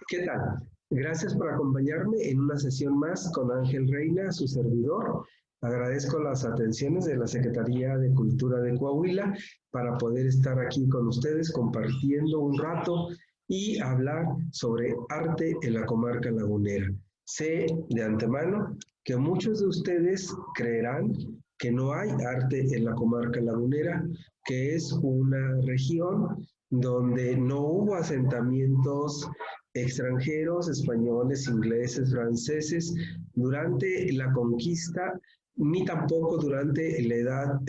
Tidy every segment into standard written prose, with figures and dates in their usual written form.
¿Qué tal? Gracias por acompañarme en una sesión más con Ángel Reina, su servidor. Agradezco las atenciones de la Secretaría de Cultura de Coahuila para poder estar aquí con ustedes compartiendo un rato y hablar sobre arte en la comarca lagunera. Sé de antemano que muchos de ustedes creerán que no hay arte en la comarca lagunera, que es una región donde no hubo asentamientos extranjeros, españoles, ingleses, franceses, durante la conquista, ni tampoco durante la edad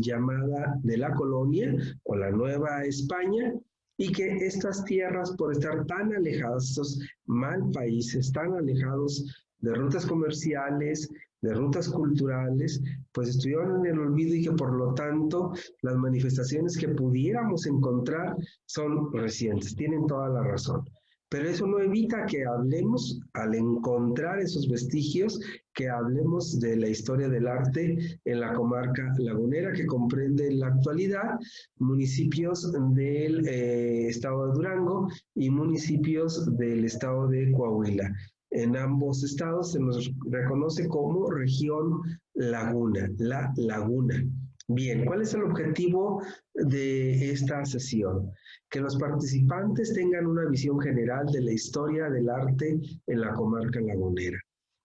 llamada de la colonia o la Nueva España, y que estas tierras, por estar tan alejadas, estos mal países tan alejados de rutas comerciales, de rutas culturales, pues estuvieron en el olvido y que por lo tanto las manifestaciones que pudiéramos encontrar son recientes, tienen toda la razón. Pero eso no evita que hablemos, al encontrar esos vestigios, que hablemos de la historia del arte en la comarca lagunera, que comprende en la actualidad municipios del estado de Durango y municipios del estado de Coahuila. En ambos estados se nos reconoce como región laguna, la laguna. Bien, ¿cuál es el objetivo de esta sesión? Que los participantes tengan una visión general de la historia del arte en la comarca lagunera.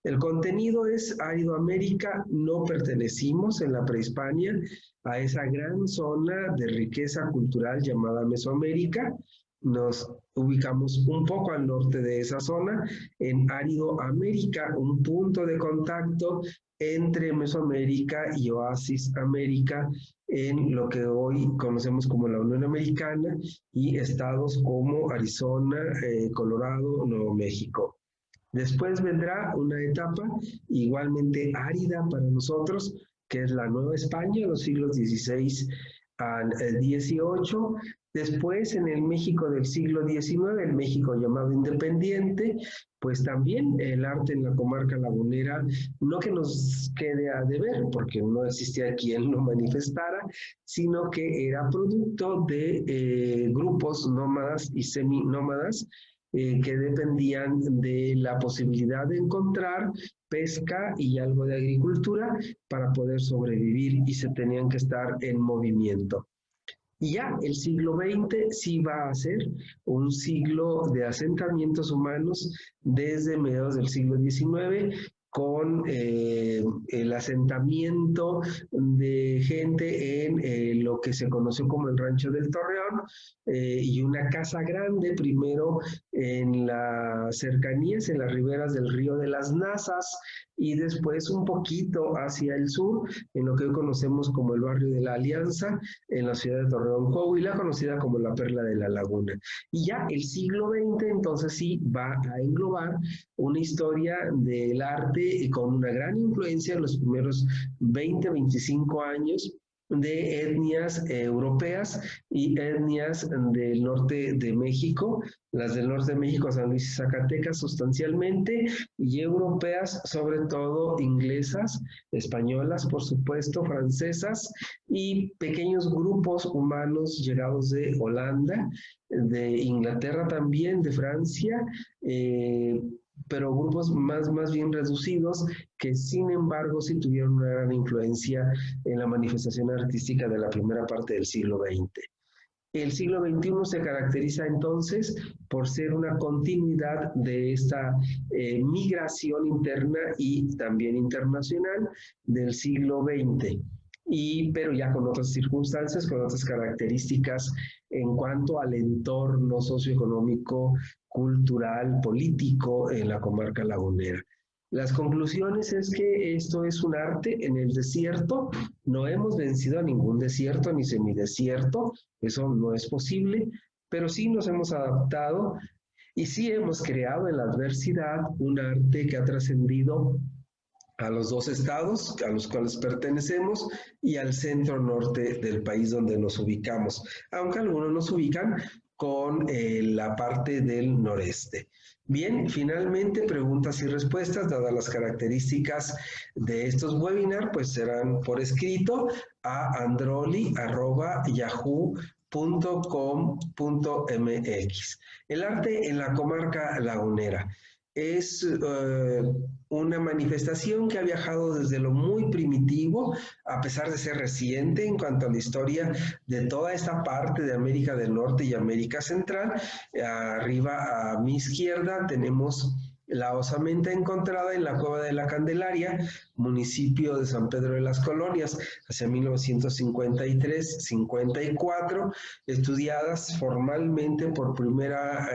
El contenido es Aridoamérica, no pertenecimos en la prehispania a esa gran zona de riqueza cultural llamada Mesoamérica. Nos ubicamos un poco al norte de esa zona, en Aridoamérica, un punto de contacto entre Mesoamérica y Oasis América, en lo que hoy conocemos como la Unión Americana y estados como Arizona, Colorado, Nuevo México. Después vendrá una etapa igualmente árida para nosotros, que es la Nueva España, los siglos XVI al XVIII. Después, en el México del siglo XIX, el México llamado independiente, pues también el arte en la comarca lagunera, no que nos quede a deber, porque no existía quien lo manifestara, sino que era producto de grupos nómadas y seminómadas que dependían de la posibilidad de encontrar pesca y algo de agricultura para poder sobrevivir y se tenían que estar en movimiento. Y ya el siglo XX sí va a ser un siglo de asentamientos humanos desde mediados del siglo XIX, con el asentamiento de gente en lo que se conoció como el Rancho del Torreón, y una casa grande primero en las cercanías, en las riberas del río de las Nazas, y después un poquito hacia el sur, en lo que hoy conocemos como el barrio de la Alianza, en la ciudad de Torreón, Coahuila, conocida como la Perla de la Laguna. Y ya el siglo XX entonces sí va a englobar una historia del arte con una gran influencia en los primeros 20, 25 años de etnias europeas y etnias del norte de México, las del norte de México, San Luis y Zacatecas sustancialmente, y europeas, sobre todo inglesas, españolas, por supuesto, francesas, y pequeños grupos humanos llegados de Holanda, de Inglaterra también, de Francia, pero grupos más bien reducidos que sin embargo sí tuvieron una gran influencia en la manifestación artística de la primera parte del siglo XX. El siglo XXI se caracteriza entonces por ser una continuidad de esta migración interna y también internacional del siglo XX. Pero ya con otras circunstancias, con otras características en cuanto al entorno socioeconómico, cultural, político en la comarca lagunera. Las conclusiones es que esto es un arte en el desierto, no hemos vencido a ningún desierto ni semidesierto, eso no es posible, pero sí nos hemos adaptado y sí hemos creado en la adversidad un arte que ha trascendido a los dos estados a los cuales pertenecemos y al centro norte del país donde nos ubicamos, aunque algunos nos ubican con la parte del noreste. Bien, finalmente, preguntas y respuestas, dadas las características de estos webinars, pues serán por escrito a androli@yahoo.com.mx. www.arte.com.mx. El arte en la comarca lagunera es una manifestación que ha viajado desde lo muy primitivo, a pesar de ser reciente en cuanto a la historia de toda esta parte de América del Norte y América Central. Arriba a mi izquierda tenemos la osamenta encontrada en la Cueva de la Candelaria, municipio de San Pedro de las Colonias, hacia 1953-54, estudiadas formalmente por primera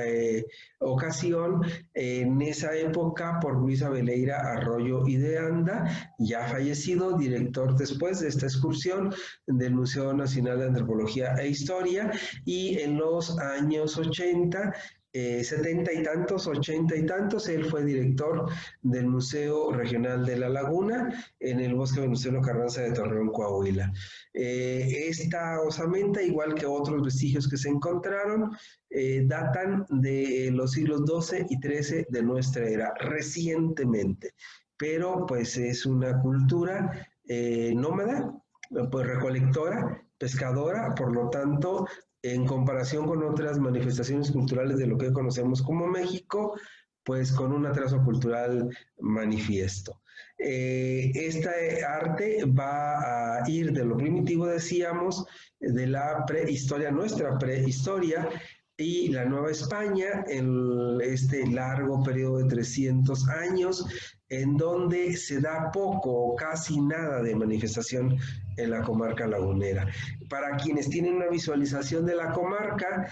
ocasión en esa época por Luis Abeleira Arroyo y de Anda, ya fallecido, director después de esta excursión del Museo Nacional de Antropología e Historia, y en los años 80 70 y tantos, 80 y tantos, él fue director del Museo Regional de La Laguna en el Bosque Venustiano Carranza de Torreón, Coahuila. Esta osamenta, igual que otros vestigios que se encontraron, datan de los siglos XII y XIII de nuestra era, recientemente, pero pues es una cultura nómada, pues recolectora, pescadora, por lo tanto, en comparación con otras manifestaciones culturales de lo que conocemos como México, pues con un atraso cultural manifiesto. Este arte va a ir de lo primitivo, decíamos, de la prehistoria, nuestra prehistoria, y la Nueva España en este largo periodo de 300 años, en donde se da poco o casi nada de manifestación en la comarca lagunera. Para quienes tienen una visualización de la comarca,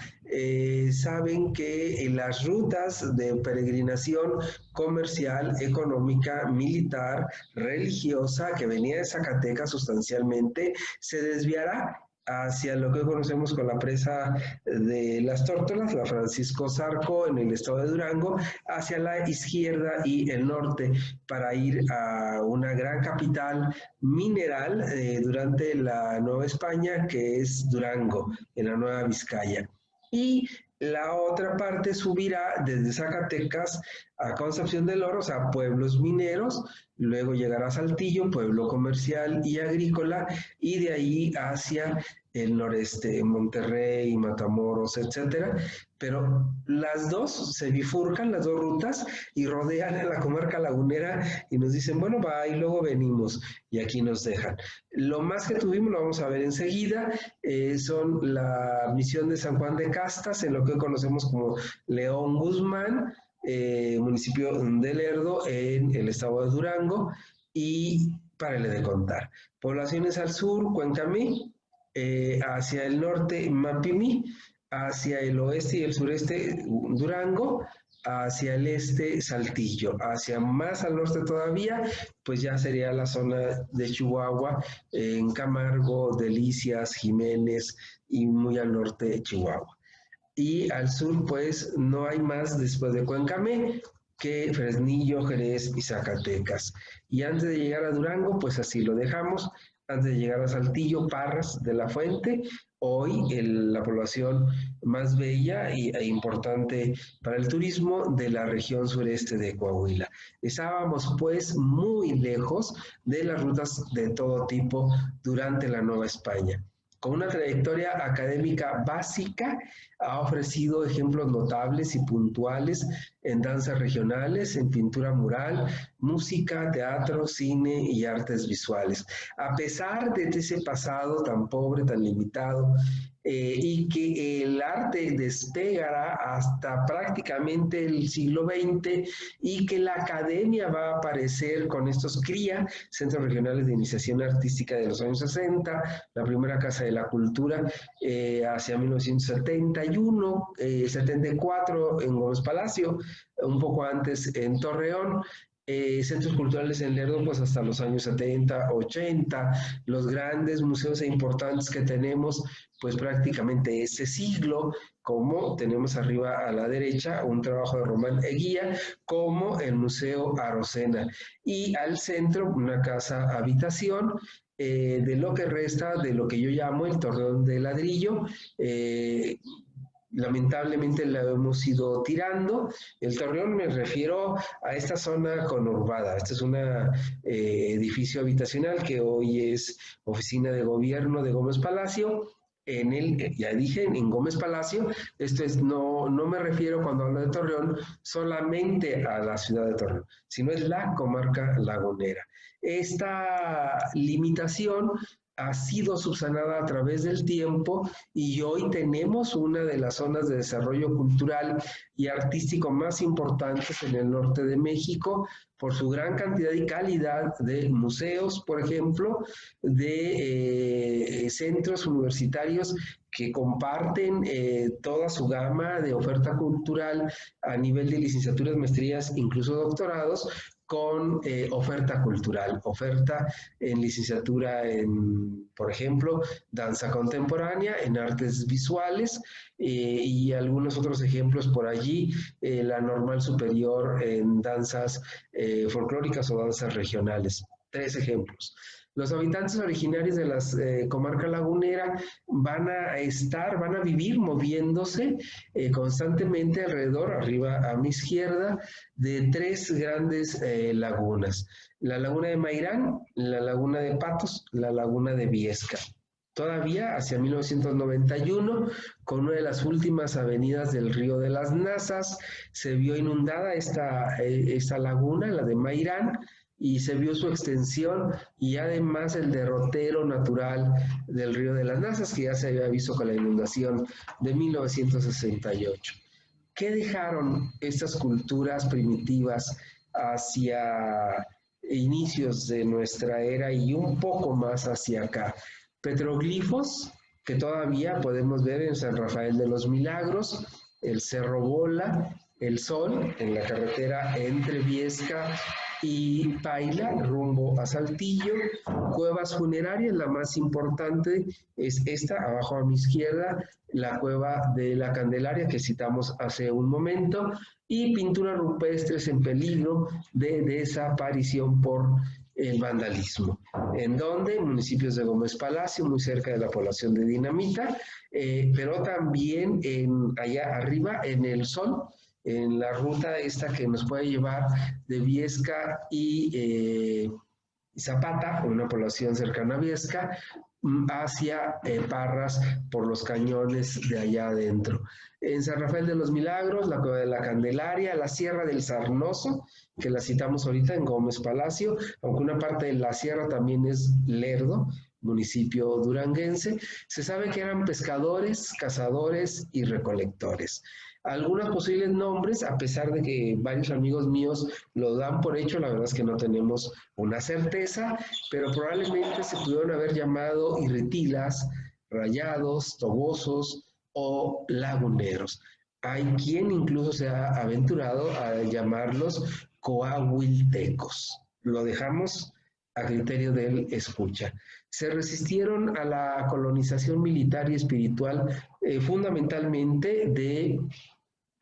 saben que en las rutas de peregrinación comercial, económica, militar, religiosa, que venía de Zacatecas sustancialmente, se desviará hacia lo que conocemos con la presa de las Tórtolas, la Francisco Zarco en el estado de Durango, hacia la izquierda y el norte para ir a una gran capital mineral durante la Nueva España, que es Durango, en la Nueva Vizcaya. Y la otra parte subirá desde Zacatecas a Concepción del Oro, o sea, pueblos mineros, luego llegará a Saltillo, pueblo comercial y agrícola, y de ahí hacia el noreste, Monterrey, Matamoros, etcétera. Pero las dos se bifurcan, las dos rutas, y rodean a la comarca lagunera y nos dicen, bueno, va, y luego venimos, y aquí nos dejan. Lo más que tuvimos, lo vamos a ver enseguida, son la misión de San Juan de Castas, en lo que conocemos como León Guzmán, municipio de Lerdo, en el estado de Durango, y párale de contar. Poblaciones al sur, Cuencamí, hacia el norte, Mapimí, hacia el oeste y el sureste, Durango, hacia el este, Saltillo, hacia más al norte todavía, pues ya sería la zona de Chihuahua, en Camargo, Delicias, Jiménez y muy al norte, Chihuahua. Y al sur, pues, no hay más después de Cuencamé que Fresnillo, Jerez y Zacatecas. Y antes de llegar a Durango, pues así lo dejamos. Antes de llegar a Saltillo, Parras de la Fuente, hoy la población más bella e importante para el turismo de la región sureste de Coahuila. Estábamos pues muy lejos de las rutas de todo tipo durante la Nueva España. Con una trayectoria académica básica, ha ofrecido ejemplos notables y puntuales en danzas regionales, en pintura mural, música, teatro, cine y artes visuales. A pesar de ese pasado tan pobre, tan limitado, y que el arte despegará hasta prácticamente el siglo XX y que la academia va a aparecer con estos CRIA, Centros Regionales de Iniciación Artística de los años 60, la primera Casa de la Cultura hacia 1971, 74 en Gómez Palacio, un poco antes en Torreón, centros culturales en Lerdo pues hasta los años 70, 80, los grandes museos e importantes que tenemos pues prácticamente ese siglo, como tenemos arriba a la derecha un trabajo de Román Eguía, como el Museo Arocena, y al centro una casa habitación, de lo que resta de lo que yo llamo el Torreón de ladrillo. Lamentablemente la hemos ido tirando. El Torreón me refiero a esta zona conurbada. Este es un edificio habitacional que hoy es oficina de gobierno de Gómez Palacio. ya dije, en Gómez Palacio. Esto es, no me refiero cuando hablo de Torreón solamente a la ciudad de Torreón, sino es la comarca lagunera. Esta limitación ha sido subsanada a través del tiempo y hoy tenemos una de las zonas de desarrollo cultural y artístico más importantes en el norte de México, por su gran cantidad y calidad de museos, por ejemplo, de centros universitarios que comparten toda su gama de oferta cultural a nivel de licenciaturas, maestrías, incluso doctorados, con oferta cultural, oferta en licenciatura en, por ejemplo, danza contemporánea, en artes visuales y algunos otros ejemplos por allí, la normal superior en danzas folclóricas o danzas regionales. 3 ejemplos. Los habitantes originarios de la comarca lagunera van a vivir moviéndose constantemente alrededor, arriba a mi izquierda, de 3 grandes lagunas. La laguna de Mairán, la laguna de Patos, la laguna de Viesca. Todavía hacia 1991, con una de las últimas avenidas del río de las Nazas, se vio inundada esta laguna, la de Mairán, y se vio su extensión y además el derrotero natural del río de las Nazas, que ya se había visto con la inundación de 1968. ¿Qué dejaron estas culturas primitivas hacia inicios de nuestra era y un poco más hacia acá? Petroglifos que todavía podemos ver en San Rafael de los Milagros, el Cerro Bola, el Sol, en la carretera entre Viesca y Paila, rumbo a Saltillo. Cuevas funerarias, la más importante es esta, abajo a mi izquierda, la cueva de la Candelaria, que citamos hace un momento, y pinturas rupestres en peligro de desaparición por el vandalismo. ¿En dónde? Municipios de Gómez Palacio, muy cerca de la población de Dinamita, pero también allá arriba, en el Sol, en la ruta esta que nos puede llevar de Viesca y Zapata, una población cercana a Viesca, hacia Parras por los cañones de allá adentro. En San Rafael de los Milagros, la Cueva de la Candelaria, la Sierra del Sarnoso, que la citamos ahorita en Gómez Palacio, aunque una parte de la sierra también es Lerdo, municipio duranguense. Se sabe que eran pescadores, cazadores y recolectores. Algunos posibles nombres, a pesar de que varios amigos míos lo dan por hecho, la verdad es que no tenemos una certeza, pero probablemente se pudieron haber llamado irritilas, rayados, tobosos o laguneros. Hay quien incluso se ha aventurado a llamarlos coahuiltecos. Lo dejamos a criterio del escucha. Se resistieron a la colonización militar y espiritual fundamentalmente de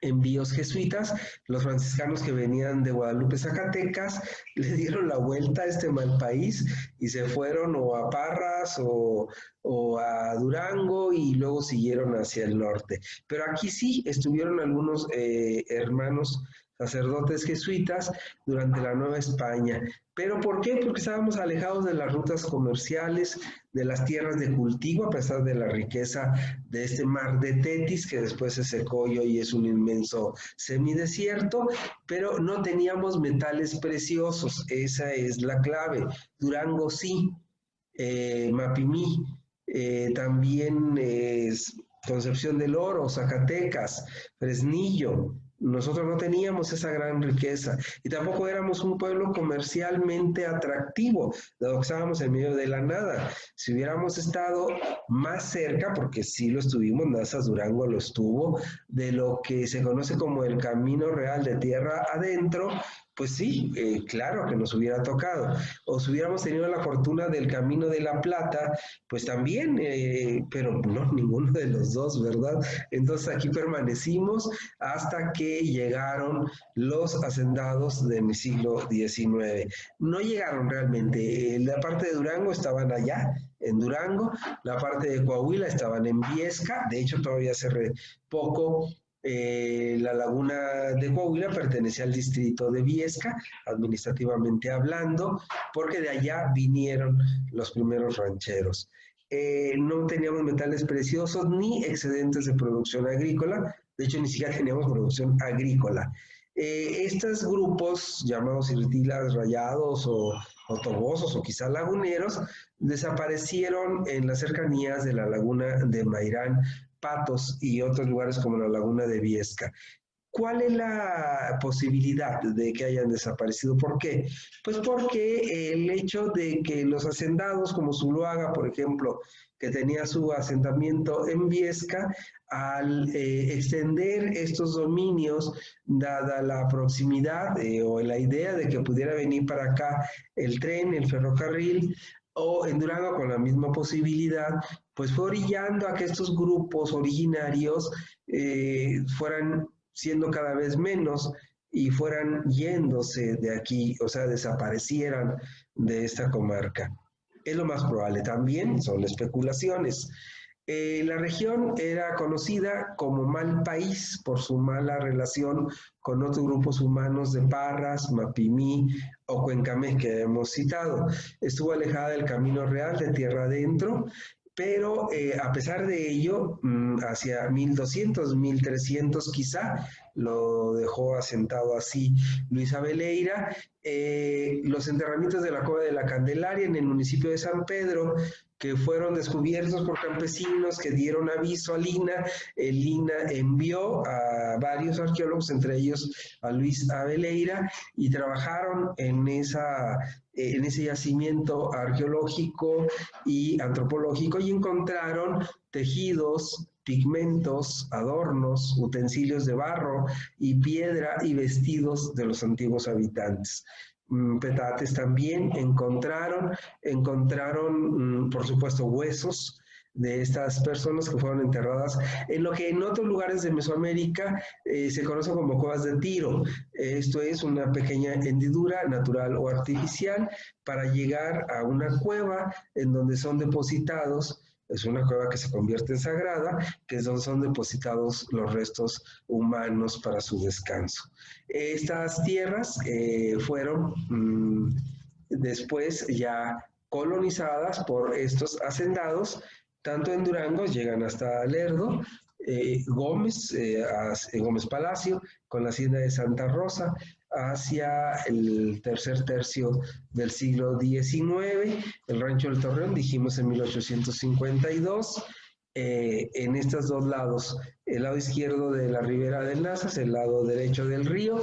envíos jesuitas. Los franciscanos que venían de Guadalupe, Zacatecas, le dieron la vuelta a este mal país y se fueron o a Parras o a Durango y luego siguieron hacia el norte. Pero aquí sí estuvieron algunos hermanos sacerdotes jesuitas durante la Nueva España. ¿Pero por qué? Porque estábamos alejados de las rutas comerciales, de las tierras de cultivo, a pesar de la riqueza de este mar de Tetis, que después se secó y hoy es un inmenso semidesierto, pero no teníamos metales preciosos, esa es la clave. Durango sí, Mapimí, también Concepción del Oro, Zacatecas, Fresnillo. Nosotros no teníamos esa gran riqueza y tampoco éramos un pueblo comercialmente atractivo, dado que estábamos en medio de la nada. Si hubiéramos estado más cerca, porque sí lo estuvimos, Nazas Durango lo estuvo, de lo que se conoce como el Camino Real de Tierra Adentro, pues sí, claro que nos hubiera tocado. O si hubiéramos tenido la fortuna del Camino de la Plata, pues también, pero no, ninguno de los dos, ¿verdad? Entonces aquí permanecimos hasta que llegaron los hacendados del siglo XIX. No llegaron realmente. La parte de Durango estaban allá, en Durango, la parte de Coahuila estaban en Viesca, de hecho todavía hace poco la laguna de Coahuila pertenece al distrito de Viesca, administrativamente hablando, porque de allá vinieron los primeros rancheros. no teníamos metales preciosos ni excedentes de producción agrícola, de hecho ni siquiera teníamos producción agrícola. Estos grupos llamados hirtilas rayados o tobosos o quizá laguneros desaparecieron en las cercanías de la laguna de Mairán, Patos y otros lugares como la laguna de Viesca. ¿Cuál es la posibilidad de que hayan desaparecido? ¿Por qué? Pues porque el hecho de que los hacendados como Zuluaga, por ejemplo, que tenía su asentamiento en Viesca, al extender estos dominios, dada la proximidad o la idea de que pudiera venir para acá el tren, el ferrocarril, o en Durango con la misma posibilidad, pues fue orillando a que estos grupos originarios fueran siendo cada vez menos y fueran yéndose de aquí, o sea, desaparecieran de esta comarca. Es lo más probable. También son especulaciones. La región era conocida como mal país por su mala relación con otros grupos humanos de Parras, Mapimí o Cuencamé que hemos citado. Estuvo alejada del camino real de tierra adentro, pero a pesar de ello, hacia 1200, 1300 quizá, lo dejó asentado así Luis Abeleira. Los enterramientos de la Cueva de la Candelaria en el municipio de San Pedro, que fueron descubiertos por campesinos que dieron aviso a Lina. Lina envió a varios arqueólogos, entre ellos a Luis Abeleira, y trabajaron en ese yacimiento arqueológico y antropológico y encontraron tejidos, pigmentos, adornos, utensilios de barro y piedra y vestidos de los antiguos habitantes. Petates también encontraron, por supuesto, huesos de estas personas que fueron enterradas en lo que en otros lugares de Mesoamérica se conoce como cuevas de tiro. Esto es una pequeña hendidura natural o artificial para llegar a una cueva en donde son depositados. Es una cueva que se convierte en sagrada, que es donde son depositados los restos humanos para su descanso. Estas tierras fueron después ya colonizadas por estos hacendados, tanto en Durango, llegan hasta Lerdo, Gómez, Gómez Palacio, con la hacienda de Santa Rosa, hacia el tercer tercio del siglo XIX, el rancho del Torreón, dijimos en 1852, en estos dos lados, el lado izquierdo de la ribera del Nazas, el lado derecho del río,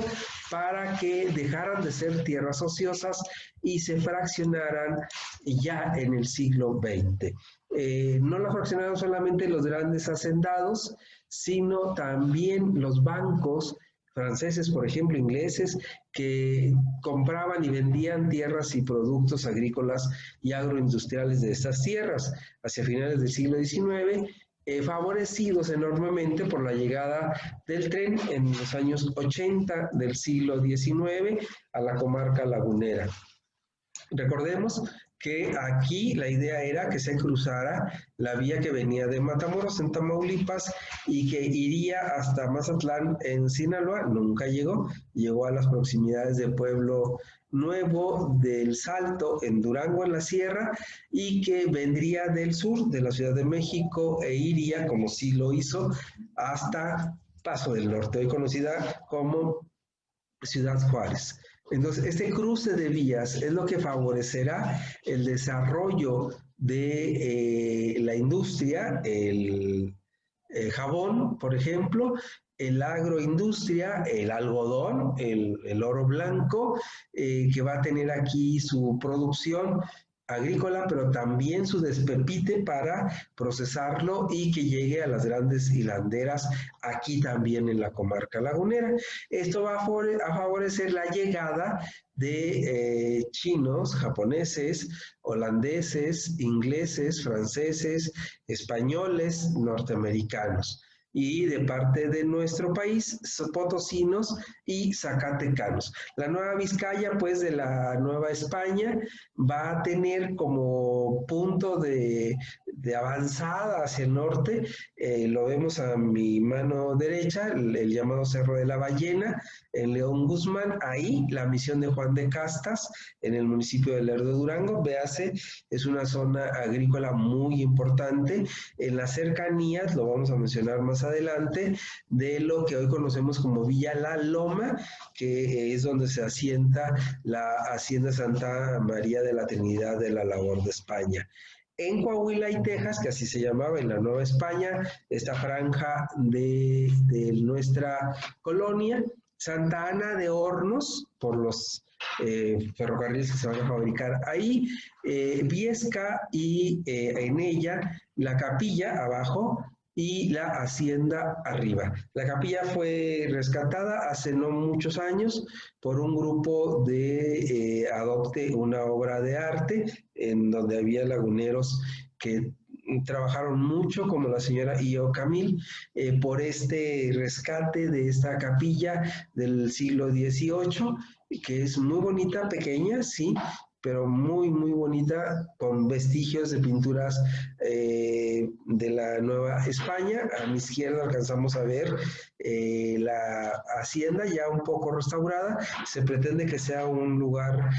para que dejaran de ser tierras ociosas y se fraccionaran ya en el siglo XX. No la fraccionaron solamente los grandes hacendados, sino también los bancos franceses, por ejemplo, ingleses, que compraban y vendían tierras y productos agrícolas y agroindustriales de estas tierras hacia finales del siglo XIX, favorecidos enormemente por la llegada del tren en los años 80 del siglo XIX a la comarca lagunera. Recordemos que aquí la idea era que se cruzara la vía que venía de Matamoros en Tamaulipas y que iría hasta Mazatlán en Sinaloa. Nunca llegó, llegó a las proximidades de Pueblo Nuevo del Salto en Durango en la sierra y que vendría del sur de la Ciudad de México e iría, como sí lo hizo, hasta Paso del Norte, hoy conocida como Ciudad Juárez. Entonces, este cruce de vías es lo que favorecerá el desarrollo de la industria, el jabón, por ejemplo, el agroindustria, el algodón, el oro blanco, que va a tener aquí su producción agrícola, pero también su despepite para procesarlo y que llegue a las grandes hilanderas aquí también en la comarca lagunera. Esto va a favorecer la llegada de chinos, japoneses, holandeses, ingleses, franceses, españoles, norteamericanos. y de parte de nuestro país, potosinos y zacatecanos. La Nueva Vizcaya, pues de la Nueva España, va a tener como punto de avanzada hacia el norte, lo vemos a mi mano derecha, el llamado Cerro de la Ballena, en León Guzmán, ahí la misión de Juan de Castas, en el municipio de Lerdo Durango, véase, es una zona agrícola muy importante, en las cercanías, lo vamos a mencionar más adelante, de lo que hoy conocemos como Villa La Loma, que es donde se asienta la Hacienda Santa María de la Trinidad de la Labor de España. En Coahuila y Texas, que así se llamaba en la Nueva España, esta franja de nuestra colonia, Santa Ana de Hornos, por los ferrocarriles que se van a fabricar ahí, Viesca y en ella la capilla abajo y la hacienda arriba. La capilla fue rescatada hace no muchos años por un grupo de Adopte una obra de arte, en donde había laguneros que trabajaron mucho, como la señora Io Camil, por este rescate de esta capilla del siglo XVIII, que es muy bonita, pequeña, sí, pero muy, muy bonita, con vestigios de pinturas de la Nueva España. A mi izquierda alcanzamos a ver la hacienda ya un poco restaurada. Se pretende que sea un lugar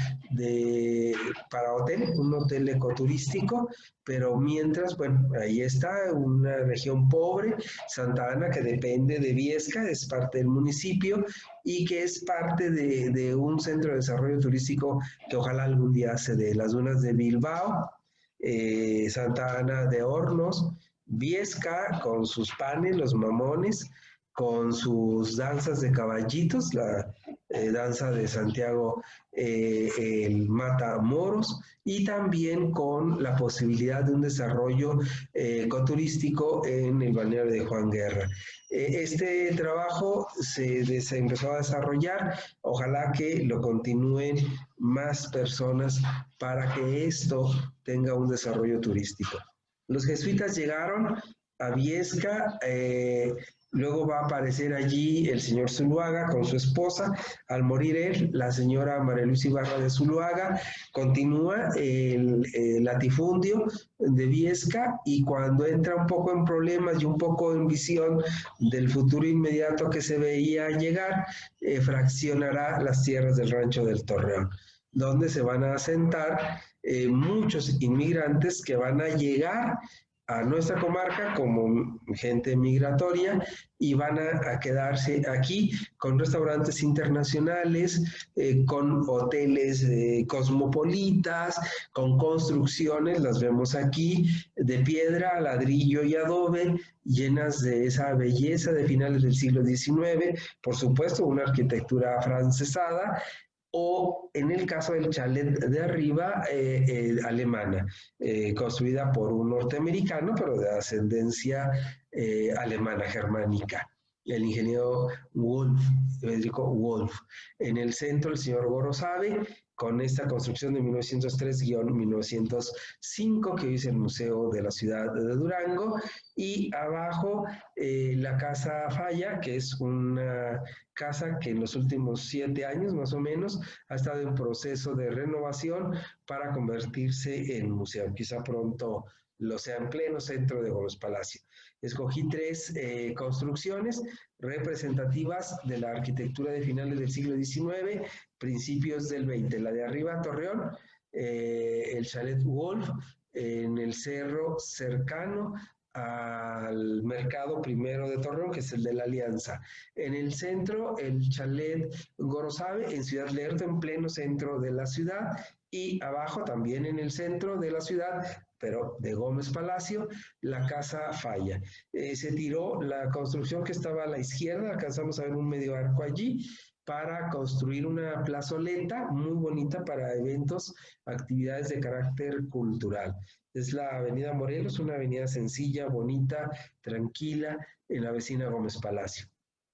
para hotel, un hotel ecoturístico, pero mientras, bueno, ahí está una región pobre, Santa Ana, que depende de Viesca, es parte del municipio y que es parte de un centro de desarrollo turístico que ojalá algún día se dé. Las dunas de Bilbao, Santa Ana de Hornos, Viesca con sus panes, los mamones, con sus danzas de caballitos, la danza de Santiago, el Matamoros, y también con la posibilidad de un desarrollo ecoturístico en el balneario de Juan Guerra. Este trabajo se empezó a desarrollar, ojalá que lo continúen más personas para que esto tenga un desarrollo turístico. Los jesuitas llegaron a Viesca, luego va a aparecer allí el señor Zuluaga con su esposa. Al morir él, la señora María Luisa Ibarra de Zuluaga continúa el latifundio de Viesca, y cuando entra un poco en problemas y un poco en visión del futuro inmediato que se veía llegar, fraccionará las tierras del rancho del Torreón, donde se van a asentar muchos inmigrantes que van a llegar a nuestra comarca como gente migratoria y van a quedarse aquí con restaurantes internacionales, con hoteles cosmopolitas, con construcciones, las vemos aquí, de piedra, ladrillo y adobe, llenas de esa belleza de finales del siglo XIX, por supuesto una arquitectura afrancesada, o en el caso del chalet de arriba, alemana, construida por un norteamericano, pero de ascendencia alemana, germánica. El ingeniero Wolf, Federico Wolf. En el centro, el señor Gorosabe, con esta construcción de 1903-1905, que hoy es el Museo de la Ciudad de Durango, y abajo la Casa Falla, que es una casa que en los últimos 7 años más o menos ha estado en proceso de renovación para convertirse en museo. Quizá pronto lo sea en pleno centro de Gómez Palacio. Escogí 3 construcciones representativas de la arquitectura de finales del siglo XIX, principios del XX. La de arriba, Torreón, el chalet Wolf, en el cerro cercano al mercado primero de Torreón, que es el de la Alianza. En el centro, el chalet Gorosabe, en Ciudad Lerdo, en pleno centro de la ciudad, y abajo, también en el centro de la ciudad, pero de Gómez Palacio, la Casa Falla. Se tiró la construcción que estaba a la izquierda, alcanzamos a ver un medio arco allí, para construir una plazoleta muy bonita para eventos, actividades de carácter cultural. Es la Avenida Morelos, una avenida sencilla, bonita, tranquila, en la vecina Gómez Palacio.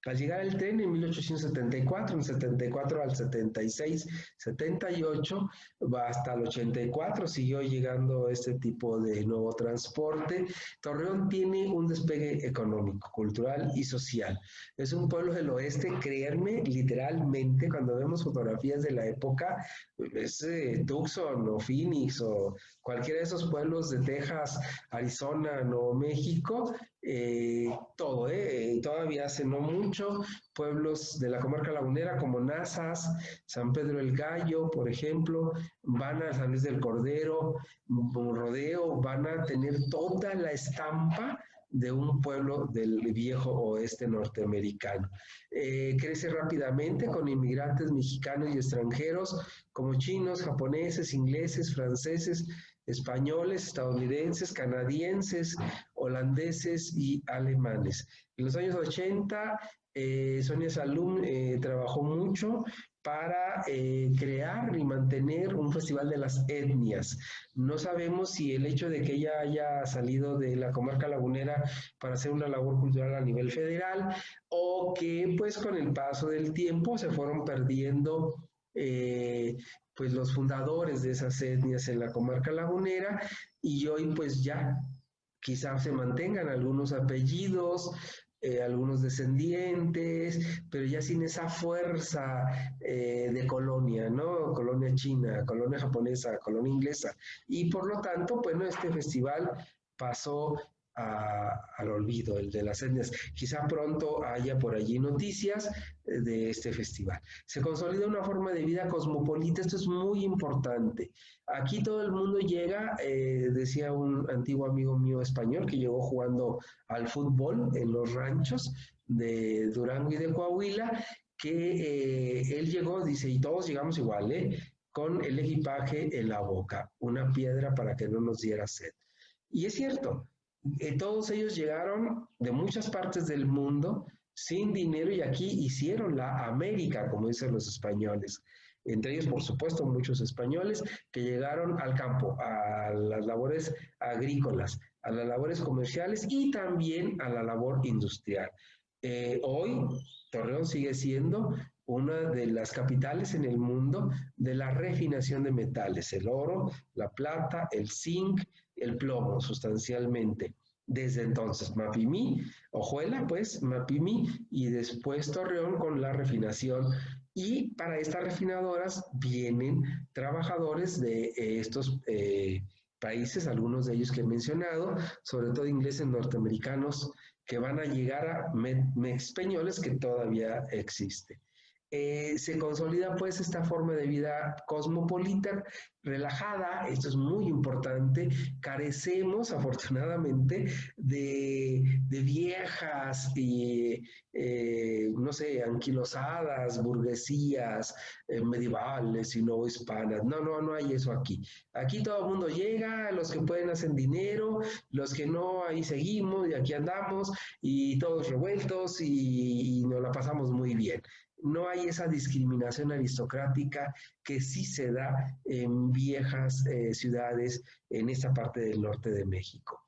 Al llegar el tren en 1874, en 74 al 76, 78, hasta el 84 siguió llegando este tipo de nuevo transporte. Torreón tiene un despegue económico, cultural y social. Es un pueblo del oeste, créanme, literalmente, cuando vemos fotografías de la época, es Tucson o Phoenix o cualquiera de esos pueblos de Texas, Arizona, Nuevo México, todavía hace no mucho, pueblos de la comarca lagunera como Nazas, San Pedro el Gallo, por ejemplo, van a San Luis del Cordero, Rodeo, van a tener toda la estampa de un pueblo del viejo oeste norteamericano. Crece rápidamente con inmigrantes mexicanos y extranjeros como chinos, japoneses, ingleses, franceses, españoles, estadounidenses, canadienses, holandeses y alemanes. En los años 80, Sonia Salum trabajó mucho para crear y mantener un festival de las etnias. No sabemos si el hecho de que ella haya salido de la comarca lagunera para hacer una labor cultural a nivel federal o que pues con el paso del tiempo se fueron perdiendo pues los fundadores de esas etnias en la comarca lagunera y hoy pues ya quizás se mantengan algunos apellidos, algunos descendientes, pero ya sin esa fuerza de colonia, ¿no? Colonia china, colonia japonesa, colonia inglesa. Y por lo tanto, bueno, este festival pasó al olvido, el de las etnias. Quizá pronto haya por allí noticias de este festival. Se consolida una forma de vida cosmopolita, esto es muy importante. Aquí todo el mundo llega, decía un antiguo amigo mío español que llegó jugando al fútbol en los ranchos de Durango y de Coahuila, que él llegó, dice, y todos llegamos igual, con el equipaje en la boca, una piedra para que no nos diera sed. Y es cierto, todos ellos llegaron de muchas partes del mundo sin dinero y aquí hicieron la América, como dicen los españoles. Entre ellos, por supuesto, muchos españoles que llegaron al campo, a las labores agrícolas, a las labores comerciales y también a la labor industrial. Hoy, Torreón sigue siendo una de las capitales en el mundo de la refinación de metales, el oro, la plata, el zinc, el plomo sustancialmente. Desde entonces, Mapimí, Ojuela, pues, Mapimí, y después Torreón con la refinación. Y para estas refinadoras vienen trabajadores de estos países, algunos de ellos que he mencionado, sobre todo ingleses, norteamericanos, que van a llegar a españoles que todavía existe. Se consolida pues esta forma de vida cosmopolita, relajada, esto es muy importante, carecemos afortunadamente de viejas y no sé, anquilosadas, burguesías medievales y no hispanas, no hay eso aquí. Aquí todo el mundo llega, los que pueden hacen dinero, los que no ahí seguimos y aquí andamos y todos revueltos y nos la pasamos muy bien. No hay esa discriminación aristocrática que sí se da en viejas ciudades en esta parte del norte de México.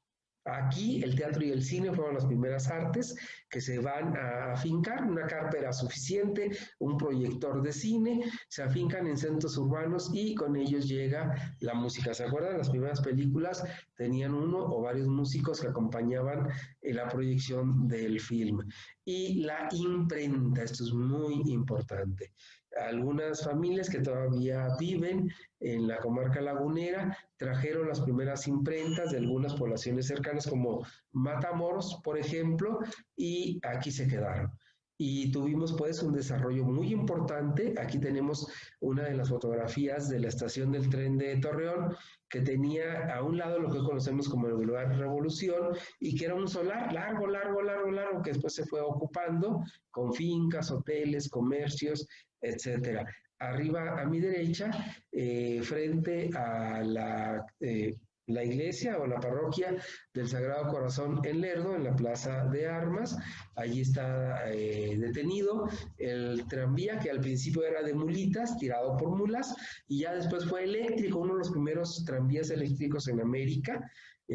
Aquí el teatro y el cine fueron las primeras artes que se van a afincar. Una carpa era suficiente, un proyector de cine, se afincan en centros urbanos y con ellos llega la música. ¿Se acuerdan? Las primeras películas tenían uno o varios músicos que acompañaban la proyección del film. Y la imprenta, esto es muy importante. Algunas familias que todavía viven en la comarca lagunera trajeron las primeras imprentas de algunas poblaciones cercanas como Matamoros, por ejemplo, y aquí se quedaron. Y tuvimos pues un desarrollo muy importante. Aquí tenemos una de las fotografías de la estación del tren de Torreón, que tenía a un lado lo que conocemos como el Boulevard Revolución y que era un solar largo, que después se fue ocupando con fincas, hoteles, comercios, etcétera. Arriba a mi derecha, frente a la iglesia o la parroquia del Sagrado Corazón en Lerdo, en la Plaza de Armas. Allí está detenido el tranvía que al principio era de mulitas, tirado por mulas, y ya después fue eléctrico, uno de los primeros tranvías eléctricos en América. Yo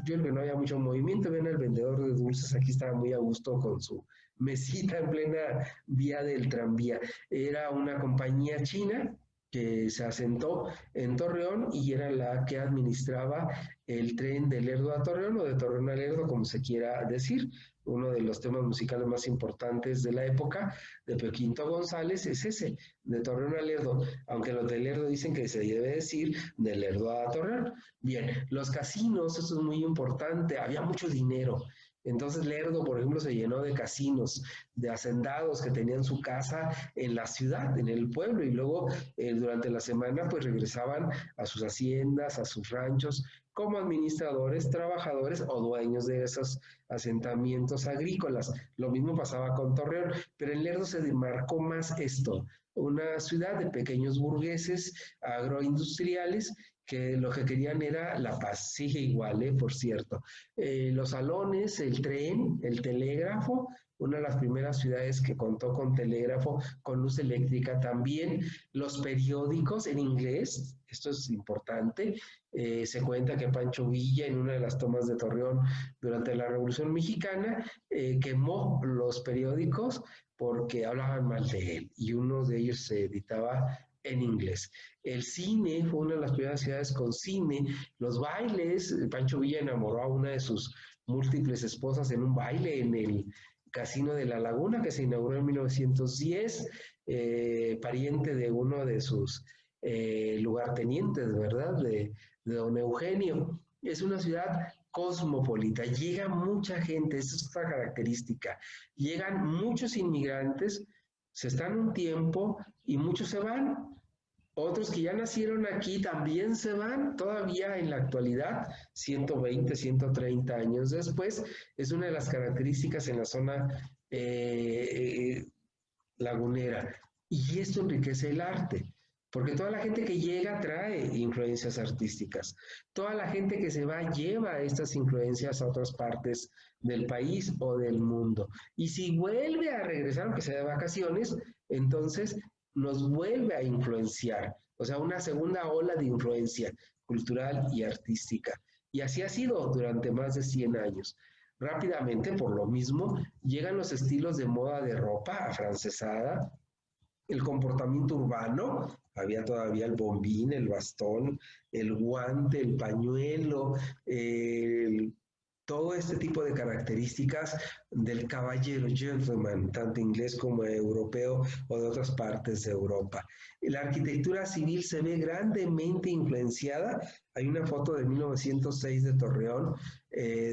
creo que no había mucho movimiento, ven el vendedor de dulces, aquí estaba muy a gusto con su mesita en plena vía del tranvía. Era una compañía china que se asentó en Torreón y era la que administraba el tren de Lerdo a Torreón o de Torreón a Lerdo, como se quiera decir. Uno de los temas musicales más importantes de la época de Pioquinto González es ese, de Torreón a Lerdo, aunque los de Lerdo dicen que se debe decir de Lerdo a Torreón. Bien, los casinos, eso es muy importante, había mucho dinero. Entonces Lerdo, por ejemplo, se llenó de casinos, de hacendados que tenían su casa en la ciudad, en el pueblo, y luego durante la semana pues regresaban a sus haciendas, a sus ranchos, como administradores, trabajadores o dueños de esos asentamientos agrícolas. Lo mismo pasaba con Torreón, pero en Lerdo se demarcó más esto, una ciudad de pequeños burgueses agroindustriales que lo que querían era la paz. Sigue igual, por cierto. Los salones, el tren, el telégrafo, una de las primeras ciudades que contó con telégrafo, con luz eléctrica también, los periódicos en inglés, esto es importante, se cuenta que Pancho Villa en una de las tomas de Torreón durante la Revolución Mexicana quemó los periódicos porque hablaban mal de él y uno de ellos se editaba en inglés. El cine fue una de las primeras ciudades con cine, los bailes, Pancho Villa enamoró a una de sus múltiples esposas en un baile en el Casino de la Laguna que se inauguró en 1910, pariente de uno de sus lugartenientes, ¿verdad? De don Eugenio. Es una ciudad cosmopolita, llega mucha gente, esa es otra característica. Llegan muchos inmigrantes, se están un tiempo y muchos se van. Otros que ya nacieron aquí también se van, todavía en la actualidad, 120, 130 años después, es una de las características en la zona lagunera. Y esto enriquece el arte, porque toda la gente que llega trae influencias artísticas. Toda la gente que se va lleva estas influencias a otras partes del país o del mundo. Y si vuelve a regresar, aunque sea de vacaciones, entonces nos vuelve a influenciar. O sea, una segunda ola de influencia cultural y artística. Y así ha sido durante más de 100 años. Rápidamente, por lo mismo, llegan los estilos de moda de ropa afrancesada, el comportamiento urbano, había todavía el bombín, el bastón, el guante, el pañuelo, todo este tipo de características del caballero gentleman, tanto inglés como europeo o de otras partes de Europa. La arquitectura civil se ve grandemente influenciada. Hay una foto de 1906 de Torreón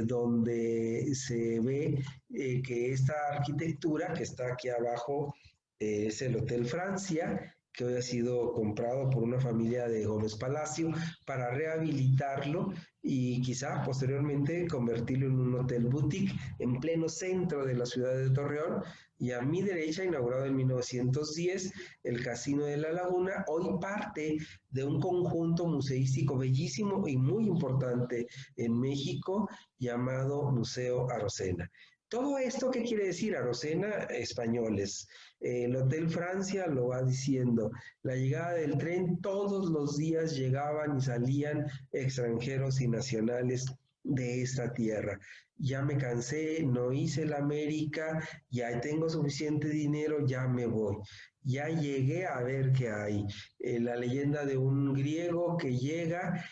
donde se ve que esta arquitectura que está aquí abajo es el Hotel Francia, que hoy ha sido comprado por una familia de Gómez Palacio para rehabilitarlo y quizá posteriormente convertirlo en un hotel boutique en pleno centro de la ciudad de Torreón. Y a mi derecha, inaugurado en 1910, el Casino de la Laguna, hoy parte de un conjunto museístico bellísimo y muy importante en México llamado Museo Arocena. Todo esto, ¿qué quiere decir? Arocena, españoles. El Hotel Francia lo va diciendo. La llegada del tren, todos los días llegaban y salían extranjeros y nacionales de esta tierra. Ya me cansé, no hice la América, ya tengo suficiente dinero, ya me voy. Ya llegué a ver qué hay. La leyenda de un griego que llega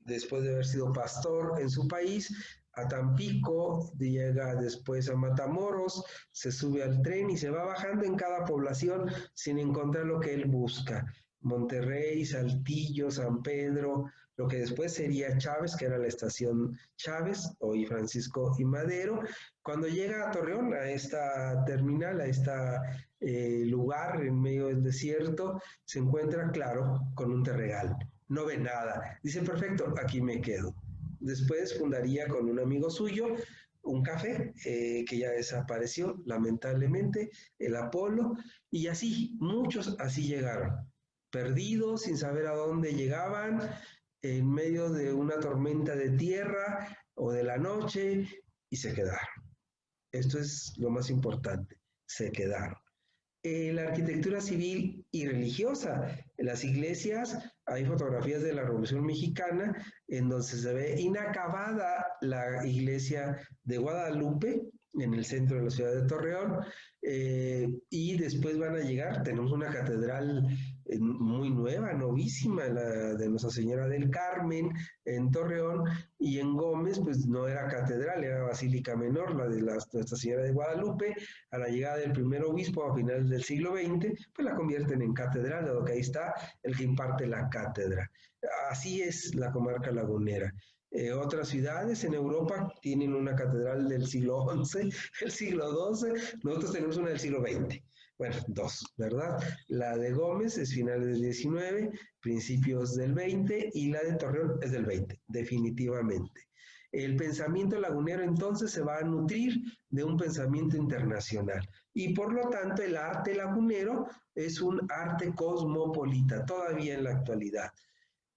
después de haber sido pastor en su país, a Tampico, llega después a Matamoros, se sube al tren y se va bajando en cada población sin encontrar lo que él busca. Monterrey, Saltillo, San Pedro, lo que después sería Chávez, que era la estación Chávez, hoy Francisco y Madero. Cuando llega a Torreón, a esta terminal, a este lugar en medio del desierto, se encuentra, claro, con un terregal. No ve nada. Dice, perfecto, aquí me quedo. Después fundaría con un amigo suyo un café que ya desapareció, lamentablemente, el Apolo, y así, muchos así llegaron, perdidos, sin saber a dónde llegaban, en medio de una tormenta de tierra o de la noche, y se quedaron. Esto es lo más importante, se quedaron. La arquitectura civil y religiosa. En las iglesias hay fotografías de la Revolución Mexicana en donde se ve inacabada la iglesia de Guadalupe, en el centro de la ciudad de Torreón, y después van a llegar, tenemos una catedral muy nueva, novísima, la de Nuestra Señora del Carmen en Torreón, y en Gómez pues no era catedral, era basílica menor, la de Nuestra Señora de Guadalupe. A la llegada del primer obispo a finales del siglo XX, pues la convierten en catedral, dado que ahí está el que imparte la cátedra. Así es la comarca lagunera. Otras ciudades en Europa tienen una catedral del siglo XI, el siglo XII, nosotros tenemos una del siglo XX. Bueno, dos, ¿verdad? La de Gómez es finales del XIX, principios del XX, y la de Torreón es del XX, definitivamente. El pensamiento lagunero entonces se va a nutrir de un pensamiento internacional y por lo tanto el arte lagunero es un arte cosmopolita todavía en la actualidad.